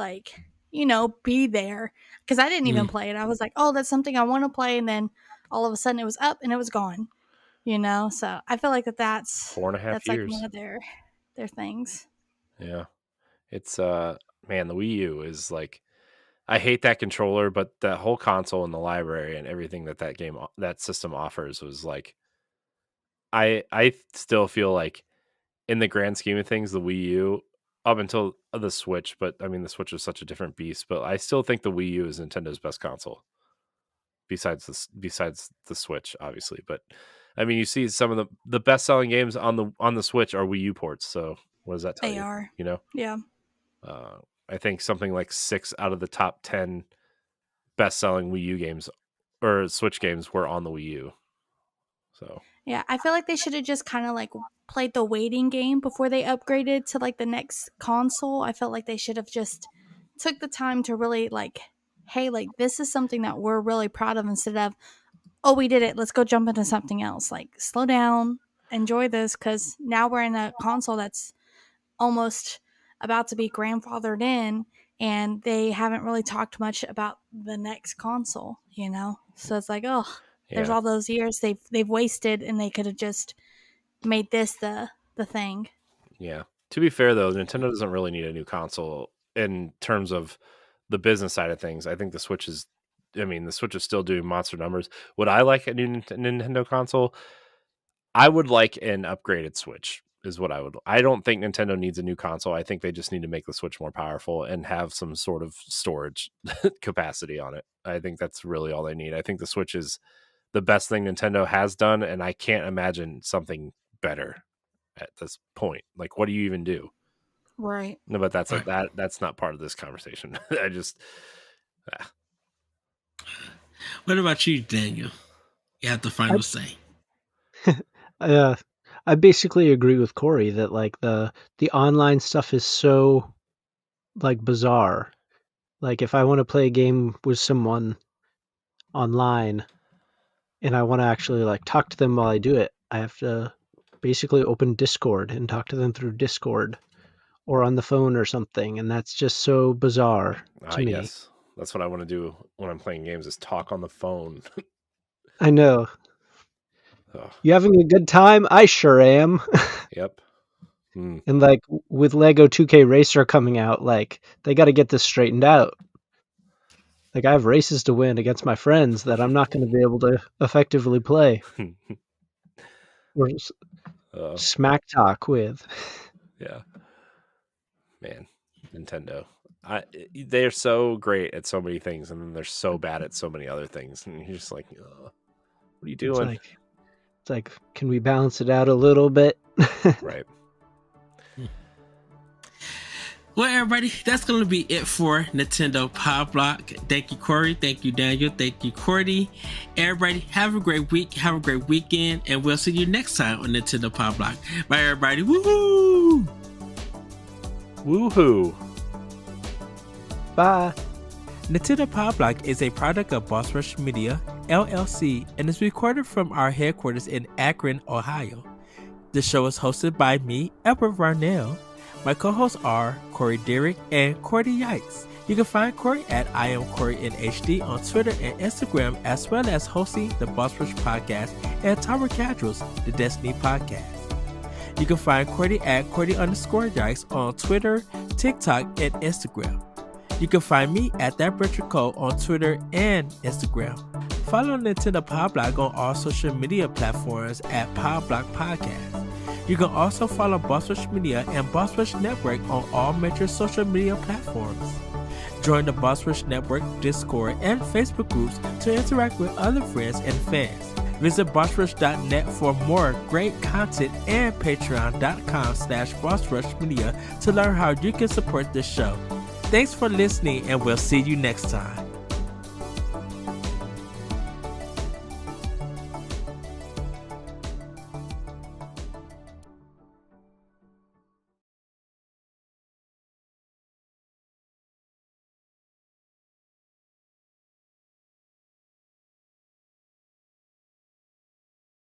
be there, because I didn't even play it. I was oh, that's something I want to play, and then all of a sudden it was up and it was gone. So I feel that's 4.5 years. One of their things. Yeah, it's man, the Wii U is I hate that controller, but that whole console and the library and everything that system offers was I still feel in the grand scheme of things, the Wii U, up until the Switch, but I mean the Switch is such a different beast, but I still think the Wii U is Nintendo's best console besides the Switch, obviously. But I mean, you see some of the best selling games on the Switch are Wii U ports. So what does that tell you? They are. Yeah. I think something like 6 out of the top 10 best selling Wii U games or Switch games were on the Wii U. So yeah, I feel they should have just kind of played the waiting game before they upgraded to the next console. I felt they should have just took the time to really hey, this is something that we're really proud of, instead of, oh, we did it, let's go jump into something else. Slow down, enjoy this, because now we're in a console that's almost about to be grandfathered in, and they haven't really talked much about the next console, so it's there's all those years they've wasted, and they could have just made this the thing. Yeah, to be fair though, Nintendo doesn't really need a new console in terms of the business side of things. I think the Switch is still doing monster numbers. Would I like a new Nintendo console? I would like an upgraded Switch is what I would. I don't think Nintendo needs a new console. I think they just need to make the Switch more powerful and have some sort of storage capacity on it. I think that's really all they need. I think the Switch is the best thing Nintendo has done, and I can't imagine something better at this point. What do you even do? Right. No, but that's not part of this conversation. I just What about you, Daniel? You have the final say. I basically agree with Corey that the online stuff is so bizarre. If I want to play a game with someone online and I want to actually talk to them while I do it, I have to basically open Discord and talk to them through Discord or on the phone or something, and that's just so bizarre to me. Yes. That's what I want to do when I'm playing games, is talk on the phone. I know. Oh, You having a good time? I sure am. yep. Mm. And like with Lego 2K Racer coming out, like they got to get this straightened out. Like I have races to win against my friends that I'm not going to be able to effectively play or smack talk with. Yeah. Man, Nintendo. They're so great at so many things, and then they're so bad at so many other things. And you're just like, what are you doing? It's like, can we balance it out a little bit? Right. Well, everybody, that's going to be it for Nintendo Pow Block. Thank you, Corey. Thank you, Daniel. Thank you, Courty. Everybody, have a great week. Have a great weekend. And we'll see you next time on Nintendo Pow Block. Bye, everybody. Woohoo! Woohoo! Bye. Nintendo Pow Block is a product of Boss Rush Media, LLC, and is recorded from our headquarters in Akron, Ohio. The show is hosted by me, Edward Varnell. My co-hosts are Corey Dirrig and Courty Yikes. You can find Corey at I am Corey in HD on Twitter and Instagram, as well as hosting the Boss Rush Podcast and Tower Casuals, the Destiny Podcast. You can find Courty at Courty_Yikes on Twitter, TikTok, and Instagram. You can find me at That Richard Cole on Twitter and Instagram. Follow Nintendo Pow Block on all social media platforms at Pow Block Podcast. You can also follow Boss Rush Media and Boss Rush Network on all major social media platforms. Join the Boss Rush Network Discord and Facebook groups to interact with other friends and fans. Visit bossrush.net for more great content and patreon.com/bossrushmedia to learn how you can support this show. Thanks for listening, and we'll see you next time.